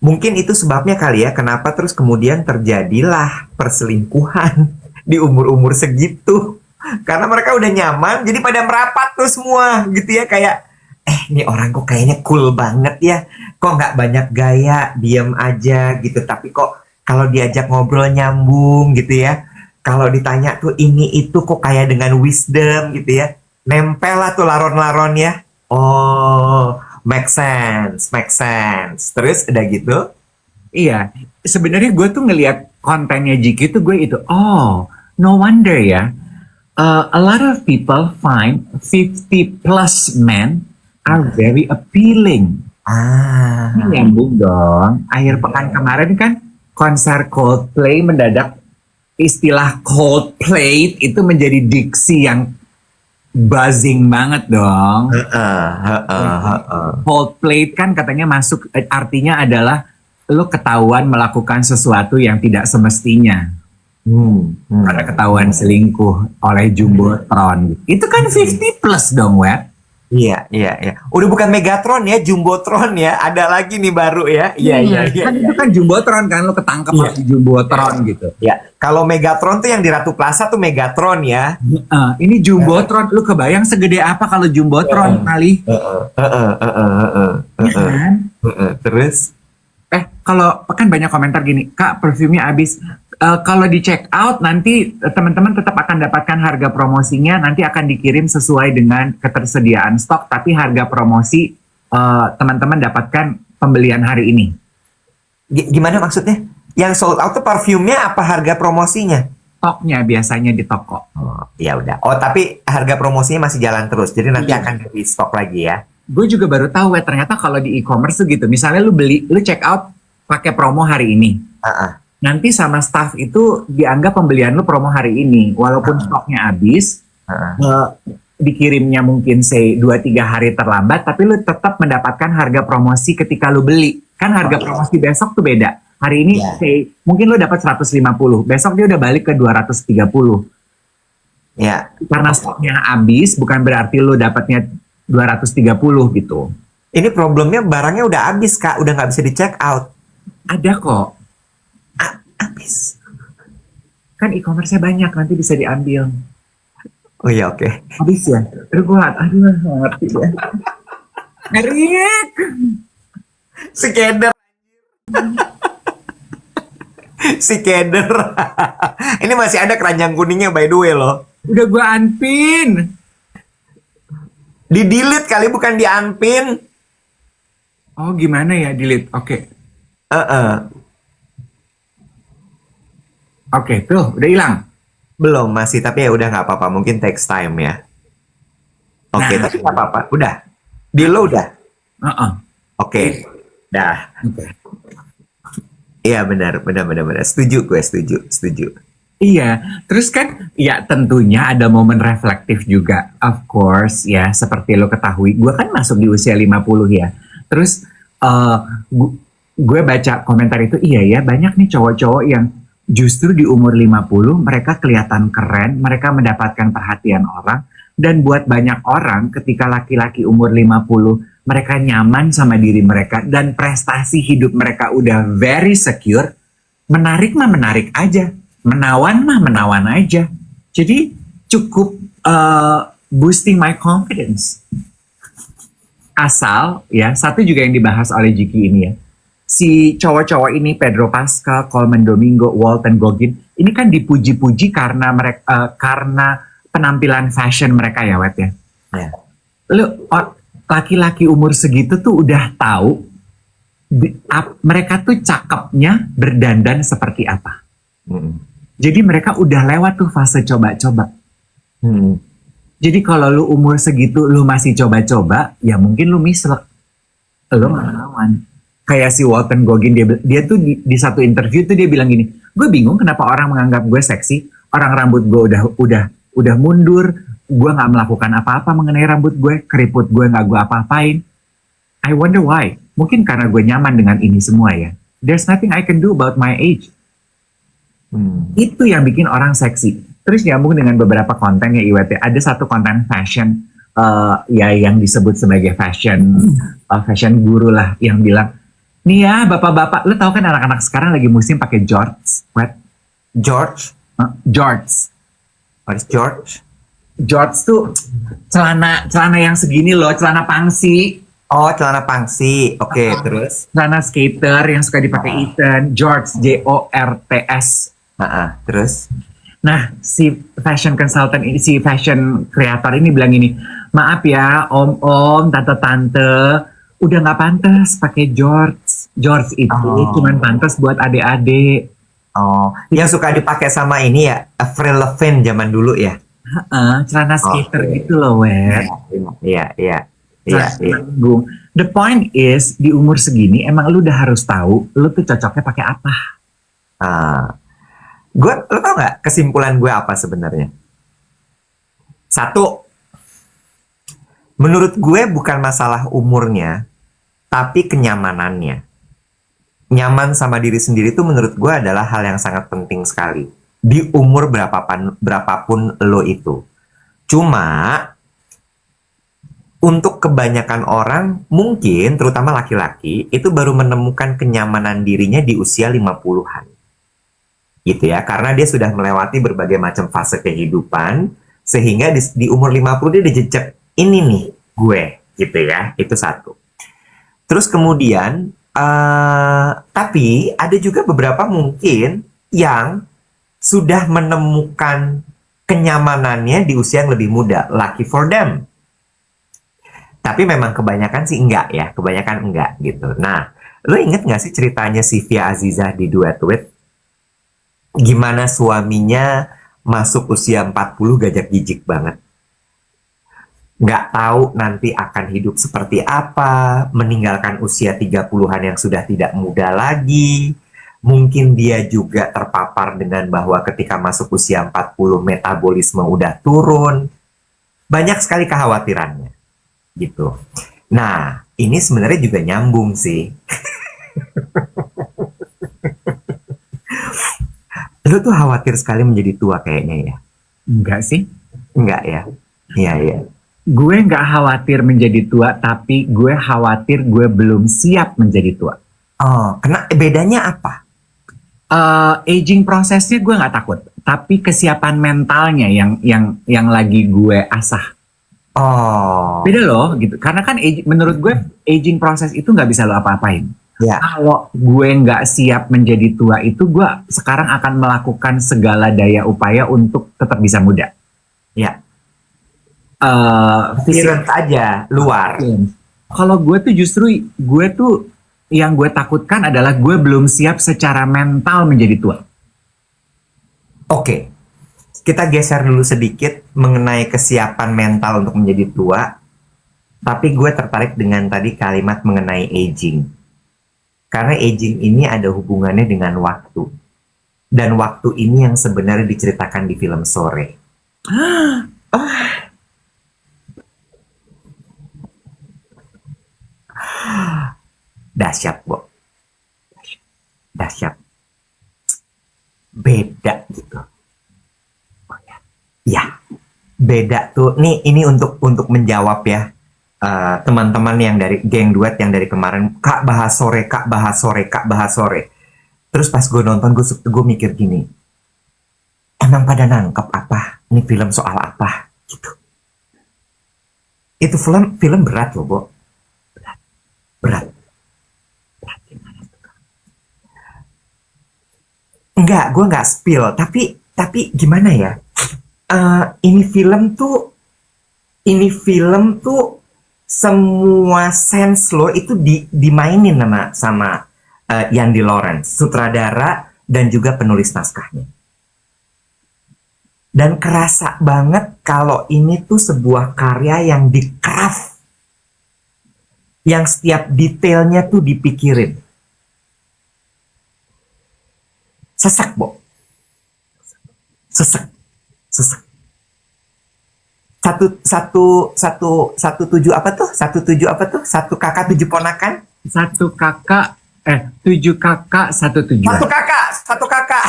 Mungkin itu sebabnya kali ya kenapa terus kemudian terjadilah perselingkuhan di umur-umur segitu. Karena mereka udah nyaman, jadi pada merapat tuh semua gitu ya. Kayak, ini orang kok kayaknya cool banget ya. Kok nggak banyak gaya, diem aja gitu. Tapi kok kalau diajak ngobrol nyambung gitu ya. Kalau ditanya tuh ini itu kok kayak dengan wisdom gitu ya. Nempel lah tuh laron-laron ya. Oh, make sense. Terus udah gitu? Iya, sebenarnya gue tuh ngelihat kontennya GQ tuh gue itu, oh, no wonder ya. A lot of people find 50 plus men are very appealing. Ini nyambung dong. Akhir pekan kemarin kan konser Coldplay mendadak istilah Coldplay itu menjadi diksi yang buzzing banget dong. Coldplay kan katanya masuk, artinya adalah lo ketahuan melakukan sesuatu yang tidak semestinya. Karena ketahuan selingkuh oleh Jumbotron. Itu kan 50 plus dong, Web. Iya, iya, iya. Udah bukan Megatron ya, Jumbotron ya. Ada lagi nih baru ya. Iya, iya, iya. Kan itu kan Jumbotron kan, lo ketangkep Iya. di Jumbotron gitu. Ya, kalau Megatron tuh yang di Ratu Plaza tuh Megatron ya. Ini Jumbotron, lu kebayang segede apa kalau Jumbotron kali? Kan? Terus? Kalau kan banyak komentar gini, Kak, perfumnya habis. Kalau di check out nanti teman-teman tetap akan dapatkan harga promosinya, nanti akan dikirim sesuai dengan ketersediaan stok, tapi harga promosi teman-teman dapatkan pembelian hari ini. Gimana maksudnya? Yang sold out tuh parfumnya apa harga promosinya? Stoknya biasanya di toko. Oh, ya udah. Oh, tapi harga promosinya masih jalan terus. Jadi nanti Iya. akan di stok lagi ya. Gue juga baru tahu, ternyata kalau di e-commerce tuh gitu. Misalnya lu check out pakai promo hari ini. Nanti sama staff itu dianggap pembelian lu promo hari ini, walaupun stoknya habis, dikirimnya mungkin say 2-3 hari terlambat, tapi lu tetap mendapatkan harga promosi ketika lu beli. Kan harga promosi besok tuh beda. Hari ini say mungkin lu dapat 150, besok dia udah balik ke 230. Ya. Karena stoknya habis bukan berarti lu dapatnya 230 gitu. Ini problemnya barangnya udah habis, Kak, udah nggak bisa di check out. Ada kok. Habis. Kan e-commerce-nya banyak, nanti bisa diambil. Oh iya, oke. Habis ya? Terus gue aduh nggak ngerti ya. Erik! Si keder. Si keder. Ini masih ada keranjang kuningnya by the way loh. Udah gue unpin. Di delete kali bukan di unpin. Oh gimana ya delete? Oke. Oke, tuh udah hilang. Belum masih, tapi ya udah nggak apa-apa. Mungkin takes time ya. Oke, tapi nggak apa-apa. Udah. Di lo udah. Oke. Dah. Iya benar. Setuju gue, setuju. Iya, terus kan ya tentunya ada momen reflektif juga. Of course ya, seperti lo ketahui, gue kan masuk di usia 50 ya. Terus gue baca komentar itu, iya ya, banyak nih cowok-cowok yang justru di umur 50 mereka kelihatan keren, mereka mendapatkan perhatian orang, dan buat banyak orang ketika laki-laki umur 50 mereka nyaman sama diri mereka dan prestasi hidup mereka udah very secure, menarik mah menarik aja, menawan mah menawan aja. Jadi cukup boosting my confidence. Asal ya, satu juga yang dibahas oleh Jiki ini ya, si cowok-cowok ini Pedro Pascal, Coleman Domingo, Walton Goggin ini kan dipuji-puji karena mereka karena penampilan fashion mereka ya, Wet ya. Lu laki-laki umur segitu tuh udah tahu mereka tuh cakepnya berdandan seperti apa. Jadi mereka udah lewat tuh fase coba-coba. Jadi kalau lu umur segitu lu masih coba-coba, ya mungkin lu mislek. Lu ngelawan. Kayak si Walton Goggin, dia tuh di satu interview tuh dia bilang gini, gue bingung kenapa orang menganggap gue seksi, orang rambut gue udah mundur, gue nggak melakukan apa-apa mengenai rambut gue, keriput gue nggak gue apa-apain. I wonder why. Mungkin karena gue nyaman dengan ini semua ya. There's nothing I can do about my age. Itu yang bikin orang seksi. Terus nyambung dengan beberapa konten ya Iwet ya. Ada satu konten fashion ya yang disebut sebagai fashion guru lah, yang bilang, nih ya bapak-bapak, lu tahu kan anak-anak sekarang lagi musim pakai jorts, Wet? George? Jorts. What is George? Jorts tuh celana yang segini loh, celana pangsi. Oh, celana pangsi. Oke, terus? Celana skater yang suka dipakai Ethan, Jorts, Jorts. Terus? Nah, si fashion consultant ini, si fashion creator ini bilang ini, maaf ya, om-om, tante-tante, udah nggak pantas pakai jorts. Jorts itu cuman pantas buat adik-adik. Oh, yang suka dipakai sama ini ya, Avril Lavigne zaman dulu ya? Celana skater gitu loh, Wet. Iya. The point is, di umur segini emang lu udah harus tahu lu tuh cocoknya pakai apa. Lo tau nggak kesimpulan gue apa sebenarnya? Satu, menurut gue bukan masalah umurnya, tapi kenyamanannya. Nyaman sama diri sendiri itu menurut gue adalah hal yang sangat penting sekali. di umur berapapun lo itu. Cuma untuk kebanyakan orang, mungkin terutama laki-laki, itu baru menemukan kenyamanan dirinya di usia 50-an. Gitu ya, karena dia sudah melewati berbagai macam fase kehidupan, sehingga di umur 50 dia udah jejak, ini nih gue, gitu ya, itu satu. Terus kemudian, tapi ada juga beberapa mungkin yang sudah menemukan kenyamanannya di usia yang lebih muda. Lucky for them. Tapi memang kebanyakan sih enggak ya. Kebanyakan enggak gitu. Nah, lo inget gak sih ceritanya Sylvia Azizah di Duet With? Gimana suaminya masuk usia 40 gajak-gijik banget. Nggak tahu nanti akan hidup seperti apa, meninggalkan usia 30-an yang sudah tidak muda lagi. Mungkin dia juga terpapar dengan bahwa ketika masuk usia 40 metabolisme udah turun. Banyak sekali kekhawatirannya. Gitu. Nah, ini sebenarnya juga nyambung sih. Lu tuh khawatir sekali menjadi tua kayaknya ya? Enggak sih. Enggak ya? Iya, iya. Gue nggak khawatir menjadi tua, tapi gue khawatir gue belum siap menjadi tua. Oh, bedanya apa? Aging prosesnya gue nggak takut, tapi kesiapan mentalnya yang lagi gue asah. Oh, Beda loh gitu, karena kan menurut gue aging proses itu nggak bisa lo apa-apain. ya. Kalau gue nggak siap menjadi tua itu, gue sekarang akan melakukan segala daya upaya untuk tetap bisa muda. Ya. Fisik. Appearance aja, luar. Kalau gue tuh justru yang gue takutkan adalah gue belum siap secara mental menjadi tua. Oke. Kita geser dulu sedikit mengenai kesiapan mental untuk menjadi tua. Tapi gue tertarik dengan tadi kalimat mengenai aging. Karena aging ini ada hubungannya dengan waktu. Dan waktu ini yang sebenarnya diceritakan di film Sore. Dahsyat, Bo. Dahsyat. Beda gitu. Ya, beda tuh. Ini untuk menjawab ya teman-teman yang dari geng duet yang dari kemarin, Kak bahas sore, Kak bahas sore, Kak bahas sore. Terus pas gue nonton, gue mikir gini, emang pada nangkep apa? Ini film soal apa? Gitu. Itu film berat loh, Bo. Berat. Enggak, gue nggak spill. Tapi gimana ya? Ini film tuh semua sense lo itu dimainin sama Yandi Lawrence, sutradara dan juga penulis naskahnya. Dan kerasa banget kalau ini tuh sebuah karya yang di-craft, yang setiap detailnya tuh dipikirin. Sesek, Bo. Sesek. Tujuh apa tuh? Satu kakak tujuh ponakan? Tujuh kakak, satu tujuan. Satu kakak.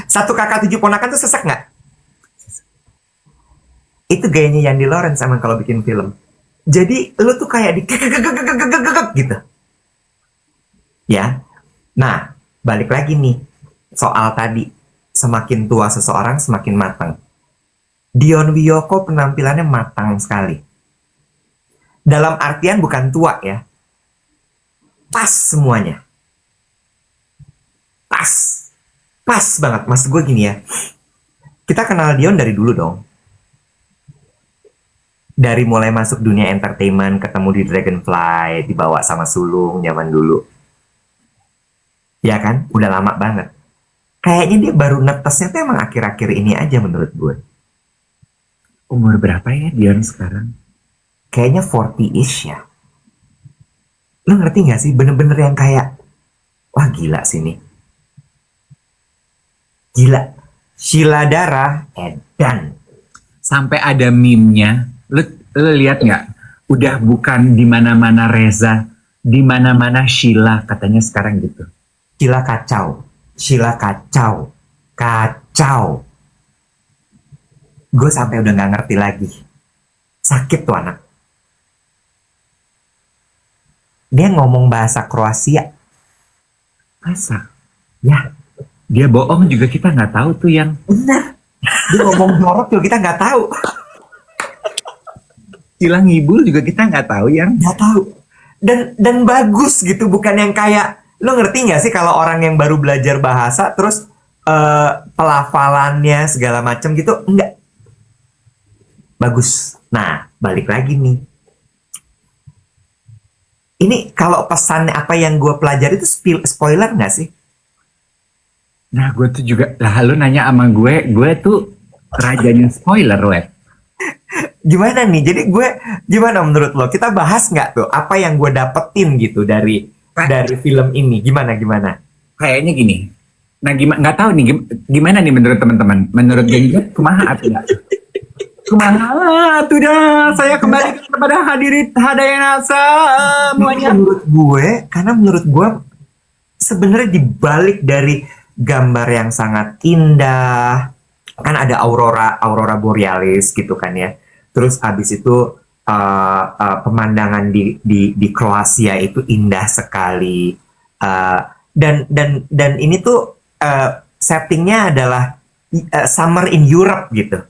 Satu kakak tujuh ponakan tuh sesek nggak? Itu gayanya Yandi Lawrence sama kalau bikin film. Jadi lu tuh kayak di gitu. Ya. Nah, balik lagi nih soal tadi, semakin tua seseorang semakin matang. Dion Wiyoko penampilannya matang sekali. Dalam artian bukan tua ya. Pas semuanya. Pas banget. Maksud gue gini ya. Kita kenal Dion dari dulu dong. Dari mulai masuk dunia entertainment, ketemu di Dragonfly, dibawa sama sulung zaman dulu. Ya kan? Udah lama banget. Kayaknya dia baru netesnya tuh emang akhir-akhir ini aja menurut gue. Umur berapa ya Dion sekarang? Kayaknya 40-ish ya. Lo ngerti gak sih? Bener-bener yang kayak, wah gila sih nih. Gila. Sheila Dara, edan. Sampai ada meme-nya. Lu lihat nggak? Udah bukan di mana-mana Reza, di mana-mana Sheila katanya sekarang gitu. Sheila kacau. Sheila kacau. Kacau. Gue sampai udah nggak ngerti lagi. Sakit tuh anak. Dia ngomong bahasa Kroasia. Masa? Ya, Dia bohong juga kita nggak tahu tuh yang. benar. Dia ngomong jorok juga kita nggak tahu. Sila ngibul juga kita nggak tahu yang. Nggak tahu. Dan bagus gitu, bukan yang kayak, lo ngerti nggak sih kalau orang yang baru belajar bahasa terus pelafalannya segala macam gitu, enggak. Bagus. Nah, balik lagi nih. Ini kalau pesannya apa yang gue pelajari itu spoiler nggak sih? Nah, gue tuh juga, lah lu nanya sama gue tuh rajanya spoiler, web. Gimana nih? Jadi gimana menurut lo? Kita bahas nggak tuh apa yang gue dapetin gitu dari film ini? Gimana? Kayaknya gini. Nah, nggak tahu nih gimana nih menurut teman-teman. Menurut gue kumaha atuh dah. Kumaha atuh dah. Saya kembali kepada hadirin hadayana semuanya. Karena menurut gue sebenarnya dibalik dari gambar yang sangat indah, kan ada aurora borealis gitu kan ya. Terus abis itu pemandangan di Kroasia itu indah sekali. Dan ini tuh settingnya adalah summer in Europe gitu.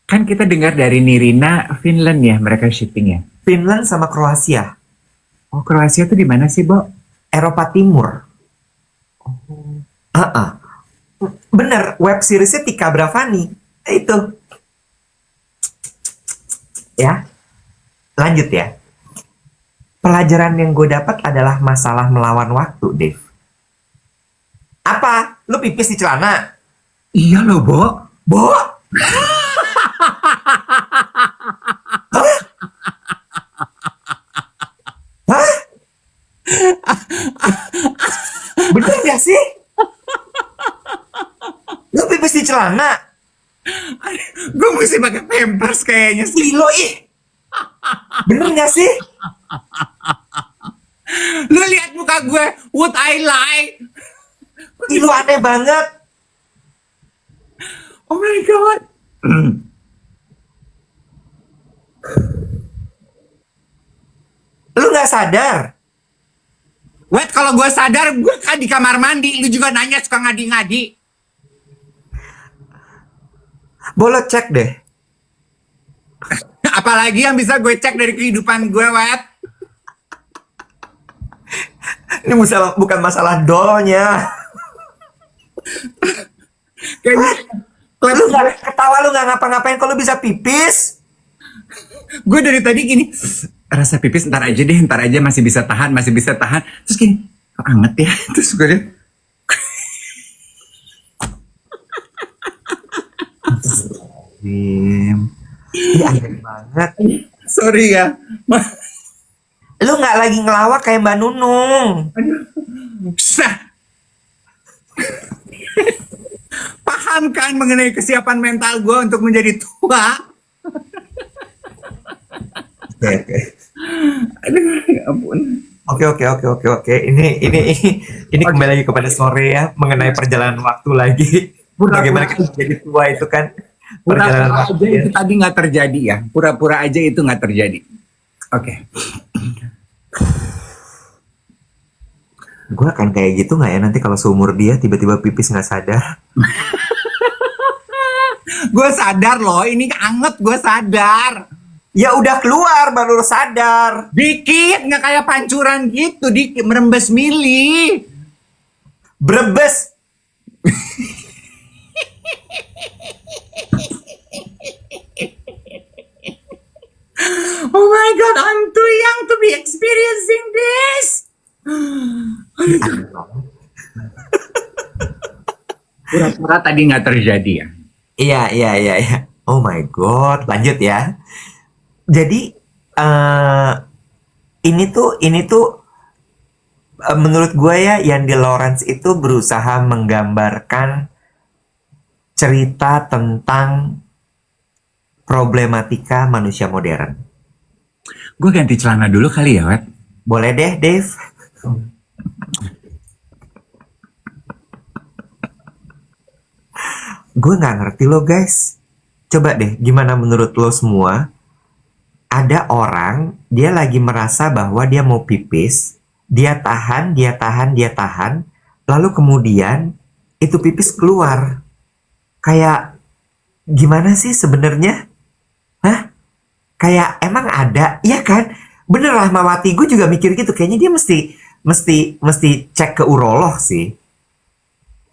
Kan kita dengar dari Nirina Finland ya mereka syutingnya. Finland sama Kroasia, Oh, Kroasia tuh di mana sih, Bo? Eropa Timur. Bener, web seriesnya Tika Bravani. Itu. Ya, lanjut ya. Pelajaran yang gue dapat adalah masalah melawan waktu, Dave. Apa? Lu pipis di celana? Iya loh, Bo. Bo? Hah? Bener gak sih? Lu pipis di celana? Gue mesti pakai pampers kayaknya sih. Gilo ih. Bener gak sih? Lu lihat muka gue, would I lie? Gilo aneh banget. Oh my god. Lu gak sadar? Wait, kalau gue sadar, gue kan di kamar mandi. Lu juga nanya suka ngadi-ngadi. Boleh cek deh. Apalagi yang bisa gue cek dari kehidupan gue, Wet. Ini bukan masalah dolnya. Kayaknya Lu gak ketawa, lu gak ngapa-ngapain kalau bisa pipis. gue dari tadi gini, rasa pipis ntar aja masih bisa tahan. Terus gini, kok anget ya? Terus gue liat, Ini aneh banget. sorry ya. Lu gak lagi ngelawak kayak Mbak Nunung. Sah. Paham kan mengenai kesiapan mental gue untuk menjadi tua? Aduh, ya ampun. Oke. Ini kembali lagi kepada sore ya, mengenai perjalanan waktu lagi. Bagaimana kita jadi tua itu kan perjalanan Pura-pura waktu aja ya. itu tadi nggak terjadi ya. Pura-pura aja itu nggak terjadi. Oke. Gue akan kayak gitu nggak ya nanti kalau seumur dia tiba-tiba pipis nggak sadar? Gue sadar loh, ini anget, gue sadar. Ya udah keluar baru sadar. Dikit, nggak kayak pancuran gitu, dikit merembes mili. Brebes. Oh my god, I'm too young to be experiencing this. Pura-pura tadi nggak terjadi ya. Iya. Oh my god, lanjut ya. Jadi ini tuh menurut gue ya, Yandi Lawrence itu berusaha menggambarkan cerita tentang problematika manusia modern. Gue ganti celana dulu kali ya, Wet. Boleh deh, Dave. gue nggak ngerti loh guys. Coba deh, gimana menurut lo semua? Ada orang, dia lagi merasa bahwa dia mau pipis, dia tahan, dia tahan, dia tahan, lalu kemudian itu pipis keluar. Kayak gimana sih sebenarnya? Hah? Kayak emang ada, iya kan? Bener lah Mawati, gue juga mikir gitu. Kayaknya dia mesti cek ke urolog sih.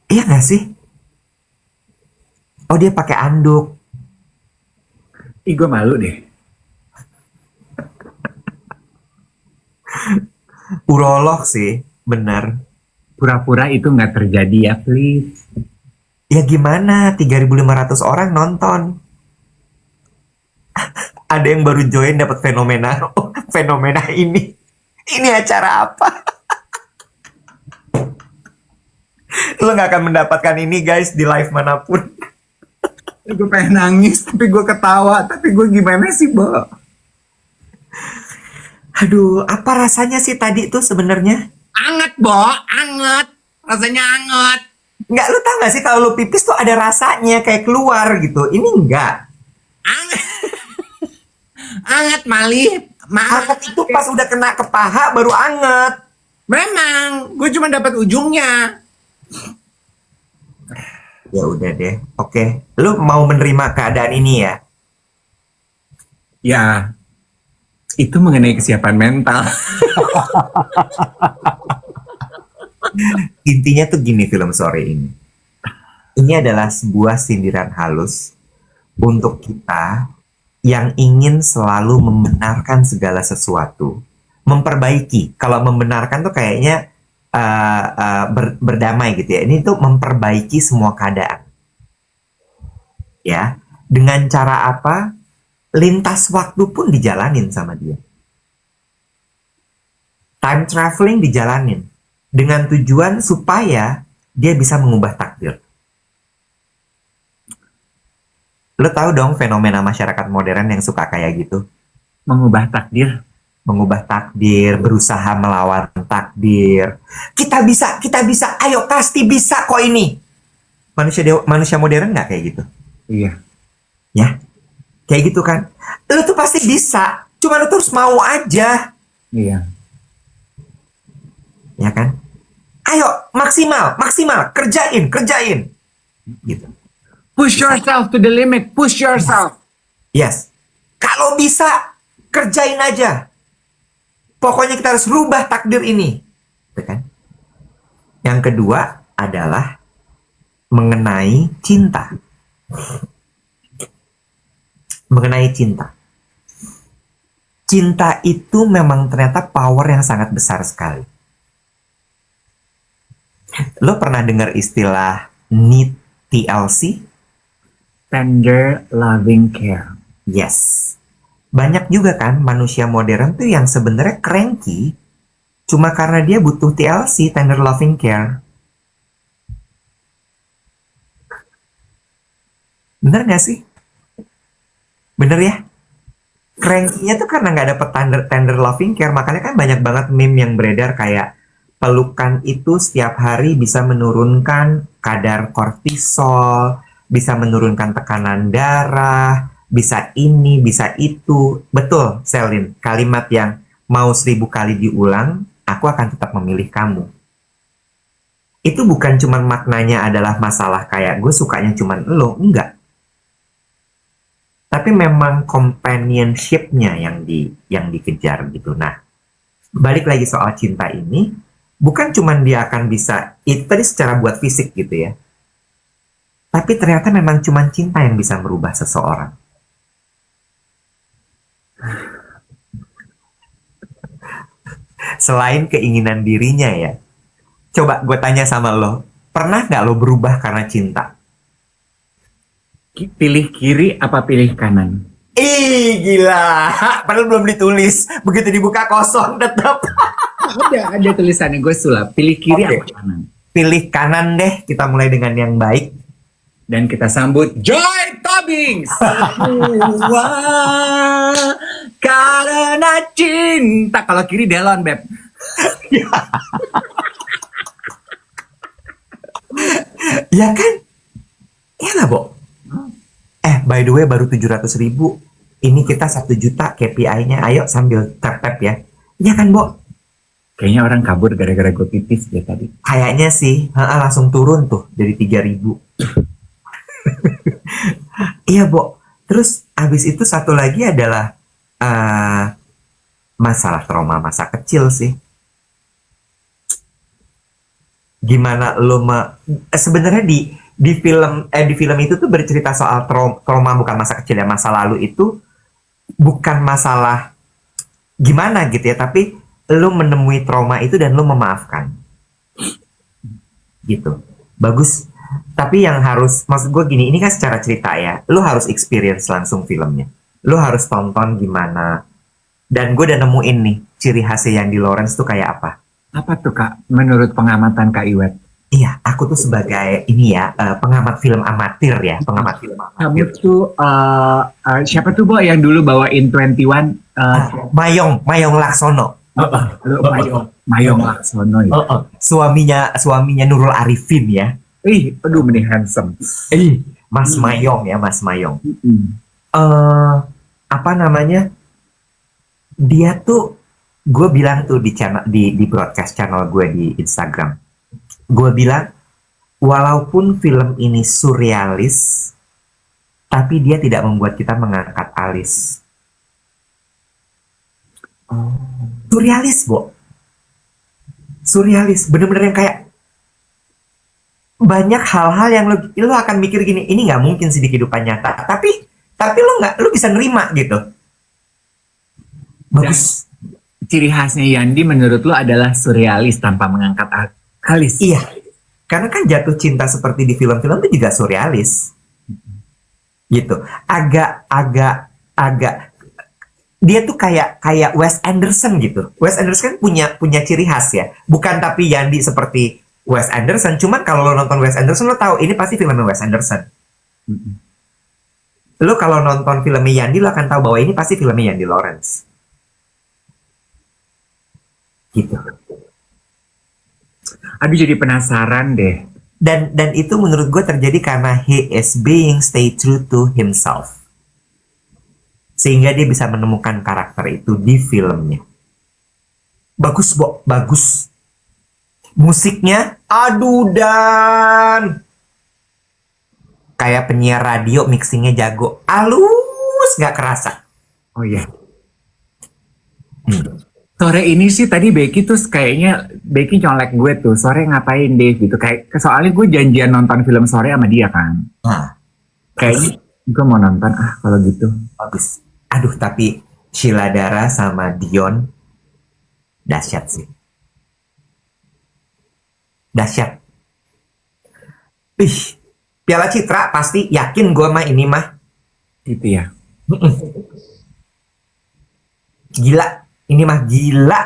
Iya nggak sih? Oh dia pakai anduk. Ih, gue malu deh. Urolog sih, bener. Pura-pura itu nggak terjadi ya, please. Ya gimana? 3.500 orang nonton. Ada yang baru join dapat fenomena. Oh, fenomena ini. Ini acara apa? Lo nggak akan mendapatkan ini guys di live manapun. Gue pengen nangis, tapi gue ketawa. Tapi gue gimana sih, Bo? Aduh, apa rasanya sih tadi tuh sebenarnya? Anget, Bo. Anget. Rasanya anget. Nggak, lu tau nggak sih kalau lu pipis tuh ada rasanya kayak keluar gitu. Ini enggak. Anget. Anget, Mali. Anget itu pas udah kena ke paha baru anget. Memang, gue cuma dapat ujungnya. Ya udah deh. Oke, lu mau menerima keadaan ini ya? Ya, itu mengenai kesiapan mental. Intinya tuh gini film sore ini. Ini adalah sebuah sindiran halus untuk kita yang ingin selalu membenarkan segala sesuatu. Memperbaiki. Kalau membenarkan tuh kayaknya berdamai gitu ya. Ini tuh memperbaiki semua keadaan. Ya. Dengan cara apa? Lintas waktu pun dijalanin sama dia. Time traveling dijalanin. Dengan tujuan supaya dia bisa mengubah takdir. Lo tahu dong fenomena masyarakat modern yang suka kayak gitu. Mengubah takdir. Mengubah takdir, berusaha melawan takdir. Kita bisa, ayo pasti bisa kok ini. Manusia modern nggak kayak gitu? Iya. Ya, kayak gitu kan. Lo tuh pasti bisa, cuma lo tuh harus mau aja. Iya. Ya kan? Ayo, maksimal, kerjain. Gitu. Push yourself to the limit. Push yourself. Yes. Kalau bisa, kerjain aja. Pokoknya kita harus rubah takdir ini. Gitu kan? Yang kedua adalah mengenai cinta. Mengenai cinta. Cinta itu memang ternyata power yang sangat besar sekali. Lo pernah dengar istilah need TLC? Tender loving care. Yes. Banyak juga kan manusia modern tuh yang sebenarnya cranky cuma karena dia butuh TLC, tender loving care. Bener gak sih? Bener ya? Cranky-nya tuh karena nggak dapet tender loving care, makanya kan banyak banget meme yang beredar kayak pelukan itu setiap hari bisa menurunkan kadar kortisol, bisa menurunkan tekanan darah, bisa ini, bisa itu. Betul, Selin. Kalimat yang mau 1000 kali diulang, aku akan tetap memilih kamu. Itu bukan cuman maknanya adalah masalah kayak gue sukanya cuman lo, enggak. Tapi memang companionship-nya yang dikejar gitu. Nah, balik lagi soal cinta ini, bukan cuman dia akan bisa, itu tadi secara buat fisik gitu ya. Tapi ternyata memang cuman cinta yang bisa merubah seseorang. Selain keinginan dirinya ya. Coba gue tanya sama lo, pernah nggak lo berubah karena cinta? Pilih kiri apa pilih kanan? Ih gila, padahal belum ditulis. Begitu dibuka kosong tetap. Ada tulisannya, gue sulap. Pilih kiri Oke. apa kanan? Pilih kanan deh, kita mulai dengan yang baik. Dan kita sambut Joy Tobing. Wah, karena cinta. Kalau kiri Delon, Beb. Ya kan? Iya lah, Bo. by the way baru 700.000. Ini kita 1 juta KPI-nya. Ayo sambil tap-tap ya. Iya kan, Bo? Kayaknya orang kabur gara-gara gue pipis ya tadi. Kayaknya sih, langsung turun tuh dari 3.000. Iya, Bo. Terus abis itu satu lagi adalah masalah trauma masa kecil sih. Gimana lo sebenarnya di film itu tuh bercerita soal trauma bukan masa kecil ya, masa lalu itu bukan masalah gimana gitu ya, tapi lo menemui trauma itu dan lo memaafkan gitu. Bagus. Tapi yang harus, maksud gue gini, ini kan secara cerita ya, lo harus experience langsung filmnya, lo harus tonton gimana. Dan gue udah nemuin nih ciri khasnya Yandi Lawrence tuh kayak apa. Apa tuh Kak, menurut pengamatan Kak Iwet? Iya, aku tuh sebagai ini ya, pengamat film amatir ya, pengamat film Kamu amatir. tuh siapa tuh Bo yang dulu bawain 21? Mayong Laksono. Mayong Laksono ya. Suaminya Nurul Arifin ya. Aduh mending handsome. Mas Mayong ya, Mas Mayong. Mm-mm. Apa namanya? Dia tuh, gue bilang tuh di channel di broadcast channel gue di Instagram. Gue bilang, walaupun film ini surrealis, tapi dia tidak membuat kita mengangkat alis. Surrealis, Bo. Surrealis, bener-bener yang kayak banyak hal-hal yang lo akan mikir gini, ini nggak mungkin sih di kehidupan nyata. Tapi lo bisa nerima gitu. Bagus. Ciri khasnya Yandi menurut lo adalah surrealis tanpa mengangkat alis. Iya, karena kan jatuh cinta seperti di film-film itu juga surrealis, gitu. Agak dia tuh kayak Wes Anderson gitu. Wes Anderson kan punya ciri khas ya. Bukan tapi Yandi seperti Wes Anderson. Cuman kalau lo nonton Wes Anderson lo tahu ini pasti filmnya Wes Anderson. Lo kalau nonton filmnya Yandi lo akan tahu bahwa ini pasti filmnya Yandi Lawrence. Gitu. Aduh jadi penasaran deh. Dan itu menurut gue terjadi karena he is being stay true to himself. Sehingga dia bisa menemukan karakter itu di filmnya. Bagus, Bo. Bagus. Musiknya, aduh dan kayak penyiar radio, mixingnya jago. Halus, gak kerasa. Oh iya. Sore ini sih tadi Becky tuh kayaknya Becky nyolek gue tuh, sore ngapain deh gitu. Kayak soalnya gue janjian nonton film sore sama dia kan. Nah, Kayaknya gue mau nonton kalau gitu. bagus. Aduh, tapi Sheila Dara sama Dion dahsyat sih. Dahsyat. Piala Citra pasti yakin gue mah ini mah. Gitu ya. Gila. Ini mah gila.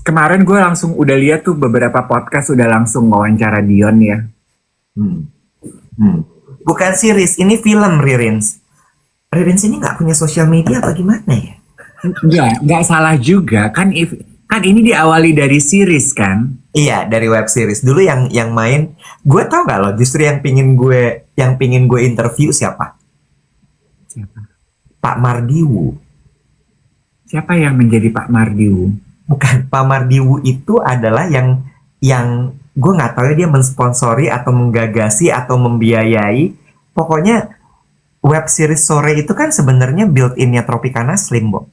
Kemarin gue langsung udah lihat tuh beberapa podcast udah langsung wawancara Dion ya. Bukan series, ini film Ririns. Ririns ini nggak punya sosial media apa gimana ya? Enggak salah juga kan kan ini diawali dari series kan. Iya, dari web series. Dulu yang main, gue tau gak loh, justru yang pingin gue interview siapa? Siapa? Pak Mardiwu. Siapa yang menjadi Pak Mardiwu? Bukan, Pak Mardiwu itu adalah yang gue nggak tahu ya dia mensponsori atau menggagasi atau membiayai. Pokoknya web series sore itu kan sebenarnya built-innya Tropicana Slim, Bo.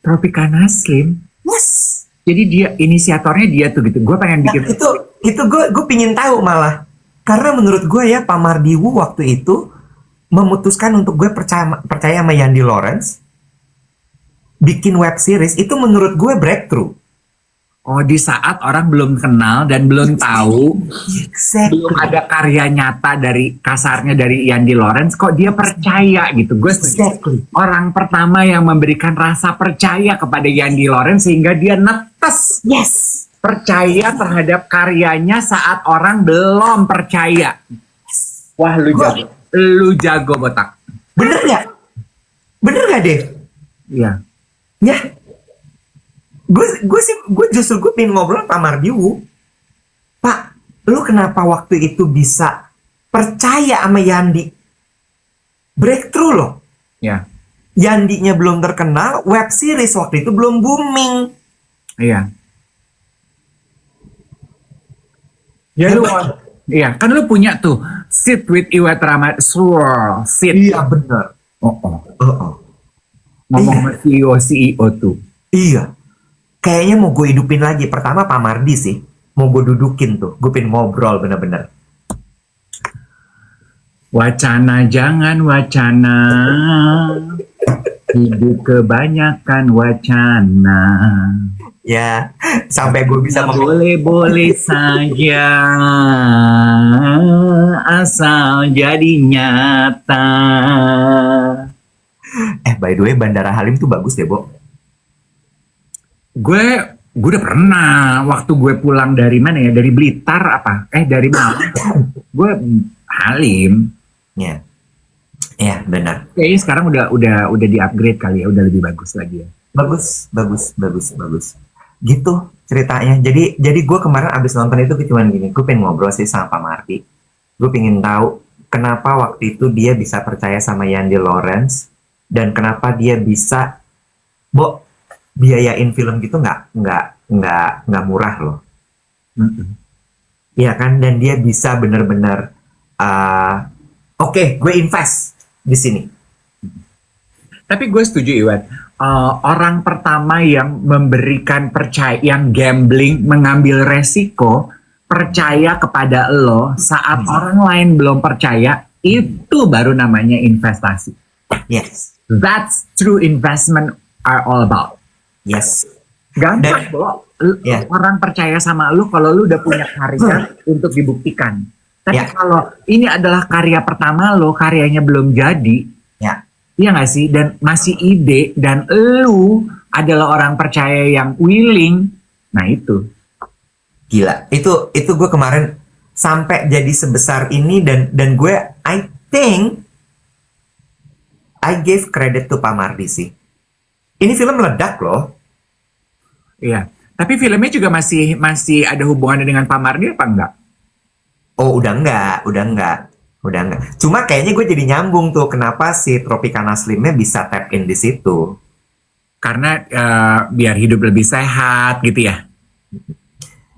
Tropicana Slim. Yes. Jadi dia inisiatornya dia tuh gitu. Gue pengen Nah, bikin itu gue pingin tahu malah. Karena menurut gue ya Pak Mardiwu waktu itu memutuskan untuk gue percaya sama Yandi Lawrence bikin web series itu menurut gue breakthrough. di saat orang belum kenal dan belum tahu, Exactly. belum ada karya nyata dari kasarnya dari Yandi Lawrence, kok dia percaya gitu. Gue Exactly. orang pertama yang memberikan rasa percaya kepada Yandi Lawrence sehingga dia netes Yes. percaya terhadap karyanya saat orang belum percaya. Wah lu jago botak. Bener nggak? Bener nggak, Dave? Iya. Ya. gue justru gue pengen ngobrol sama Pak Mardiwu. Pak, lu kenapa waktu itu bisa percaya sama Yandi? Breakthrough loh. Ya, Yandinya belum terkenal, web series waktu itu belum booming. iya. Ya lu, iya kan lu punya tuh Sit with Iwet Ramadhani, Sit. Iya bener. Oh, oh. Oh. Ngomong Iya. sama CEO tuh. Iya. Kayaknya mau gue hidupin lagi. Pertama Pak Mardi sih. Mau gue dudukin tuh. Gue pengen ngobrol bener-bener. Wacana jangan wacana, hidup kebanyakan wacana. Ya, sampai gue bisa Boleh-boleh saja, asal jadi nyata. by the way, Bandara Halim tuh bagus deh, Bo. Gue udah pernah waktu gue pulang dari mana ya, dari Blitar dari Malang. Gue Halim. Ya, ya benar. Kayaknya sekarang udah di-upgrade kali ya, udah lebih bagus lagi ya. Bagus. Gitu ceritanya. Jadi gue kemarin abis nonton itu cuman gini. Gue pengen ngobrol sih sama Pak Mardi. Gue pengen tahu kenapa waktu itu dia bisa percaya sama Yandi Lawrence dan kenapa dia bisa, Bo, biayain film gitu nggak murah loh. Iya kan, dan dia bisa bener-bener oke, gue invest di sini. Tapi gue setuju Iwet, orang pertama yang memberikan percaya, yang gambling, mengambil resiko, percaya kepada lo saat orang lain belum percaya, itu baru namanya investasi. Yes. That's true investment are all about. Yes. Gampang Bo. Yeah. Orang percaya sama lu kalau lu udah punya karya untuk dibuktikan. Tapi Yeah. kalau ini adalah karya pertama lo, karyanya belum jadi, Ya. iya nggak sih? Dan masih ide, dan lu adalah orang percaya yang willing, nah itu. Gila. Itu gue kemarin sampai jadi sebesar ini dan gue I think I gave credit to Pak Mardi sih. Ini film meledak loh. Iya. Tapi filmnya juga masih ada hubungannya dengan Pak Mardi apa enggak? Oh, udah enggak. Cuma kayaknya gue jadi nyambung tuh kenapa si Tropicana Slim-nya bisa tap in di situ. Karena biar hidup lebih sehat gitu ya.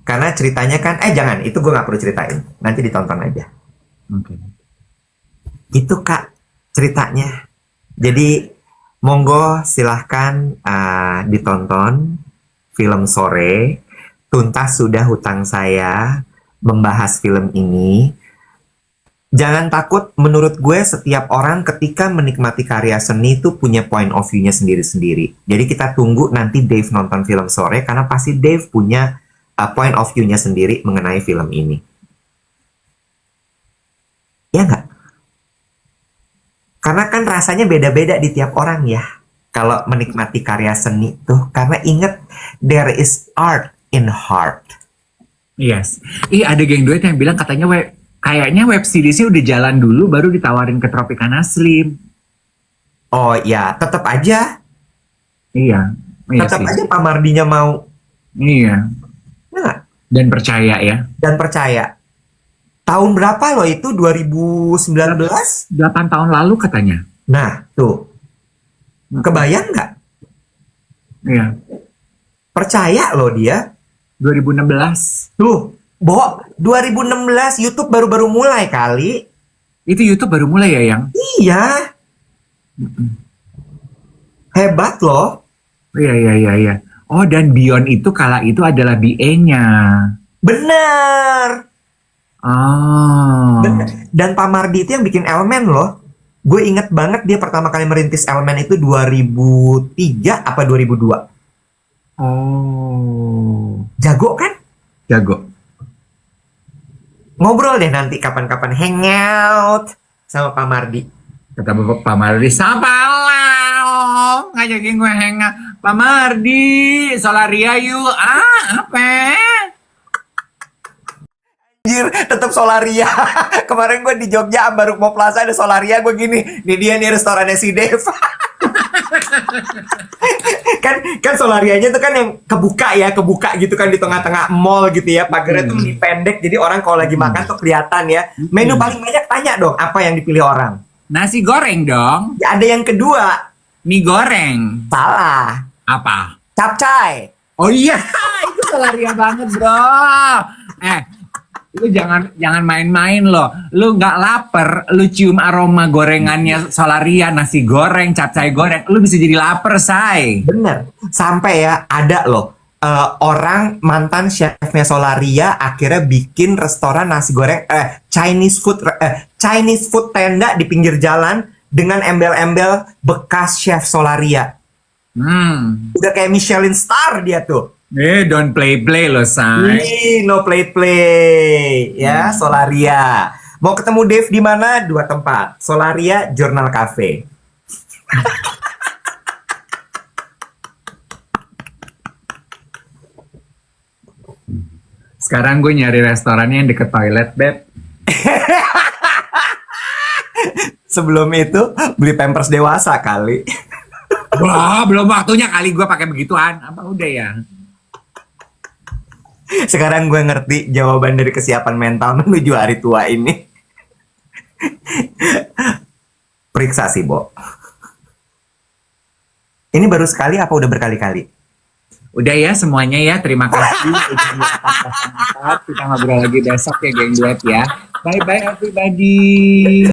Karena ceritanya kan, jangan, itu gue nggak perlu ceritain. Nanti ditonton aja. Oke. Itu Kak ceritanya. Jadi monggo silahkan ditonton film sore. Tuntas sudah hutang saya membahas film ini. Jangan takut, menurut gue setiap orang ketika menikmati karya seni itu punya point of view-nya sendiri-sendiri. Jadi kita tunggu nanti Dave nonton film sore karena pasti Dave punya point of view-nya sendiri mengenai film ini. Ya nggak? Karena kan rasanya beda-beda di tiap orang ya. Kalau menikmati karya seni tuh. Karena ingat, there is art in heart. Yes. Ada geng duet yang bilang katanya kayaknya web seriesnya udah jalan dulu baru ditawarin ke Tropicana Slim. Oh ya, tetap aja. Iya Tetap sih. aja Pak Mardinya mau. Iya. Ya nggak? Dan percaya ya. Dan percaya. Tahun berapa loh itu? 2019? 8 tahun lalu katanya. Nah, tuh. Kebayang nggak? Iya. Percaya loh dia. 2016. Tuh, Bo, 2016 YouTube baru-baru mulai kali. Itu YouTube baru mulai ya, Yang? Iya. Hebat loh. Iya. Oh, dan Beyond itu kala itu adalah BA-nya. Bener. Oh. Bener. Dan Pak Mardi itu yang bikin Elemen loh. Gue inget banget dia pertama kali merintis Elemen itu 2003 apa 2002. Oh. Jago kan? Jago. Ngobrol deh nanti kapan-kapan hangout sama Pak Mardi. Kata Bapak Pak Mardi, sapalah, ngajakin gue hangout. Pak Mardi, Solaria yuk. Apa? Anjir, tetap Solaria. Kemarin gue di Jogja, Ambarukmo Plaza ada Solaria. Gue gini, nih dia nih restorannya si Dev. kan Solarianya tuh kan yang kebuka gitu kan di tengah-tengah mall gitu ya, pagarnya tuh lebih pendek, jadi orang kalau lagi makan tuh kelihatan ya. Menu paling banyak, tanya dong apa yang dipilih orang. Nasi goreng dong. Ya, ada yang kedua, Mie goreng. salah, Apa? capcay. Oh iya, itu Solaria banget bro. Lu jangan main-main loh. Lu nggak lapar, lu cium aroma gorengannya Solaria, nasi goreng, capcay goreng, lu bisa jadi lapar, say. Bener, sampai ya ada loh orang mantan chefnya Solaria akhirnya bikin restoran nasi goreng Chinese food tenda di pinggir jalan dengan embel-embel bekas chef Solaria. Udah kayak Michelin star dia tuh. Don't play loh, say. No play ya. Solaria. Mau ketemu Dave di mana? 2 tempat. Solaria, Journal Cafe. Sekarang gue nyari restorannya yang deket toilet, Beb. Sebelum itu beli Pampers dewasa kali. Wah, belum waktunya kali gue pakai begituan. Apa udah ya? Sekarang gue ngerti jawaban dari kesiapan mental menuju hari tua ini. Periksa sih, Bo. Ini baru sekali apa udah berkali-kali? Udah ya semuanya ya. Terima kasih. Kita ngobrol lagi besok ya, geng duet ya. Bye-bye everybody.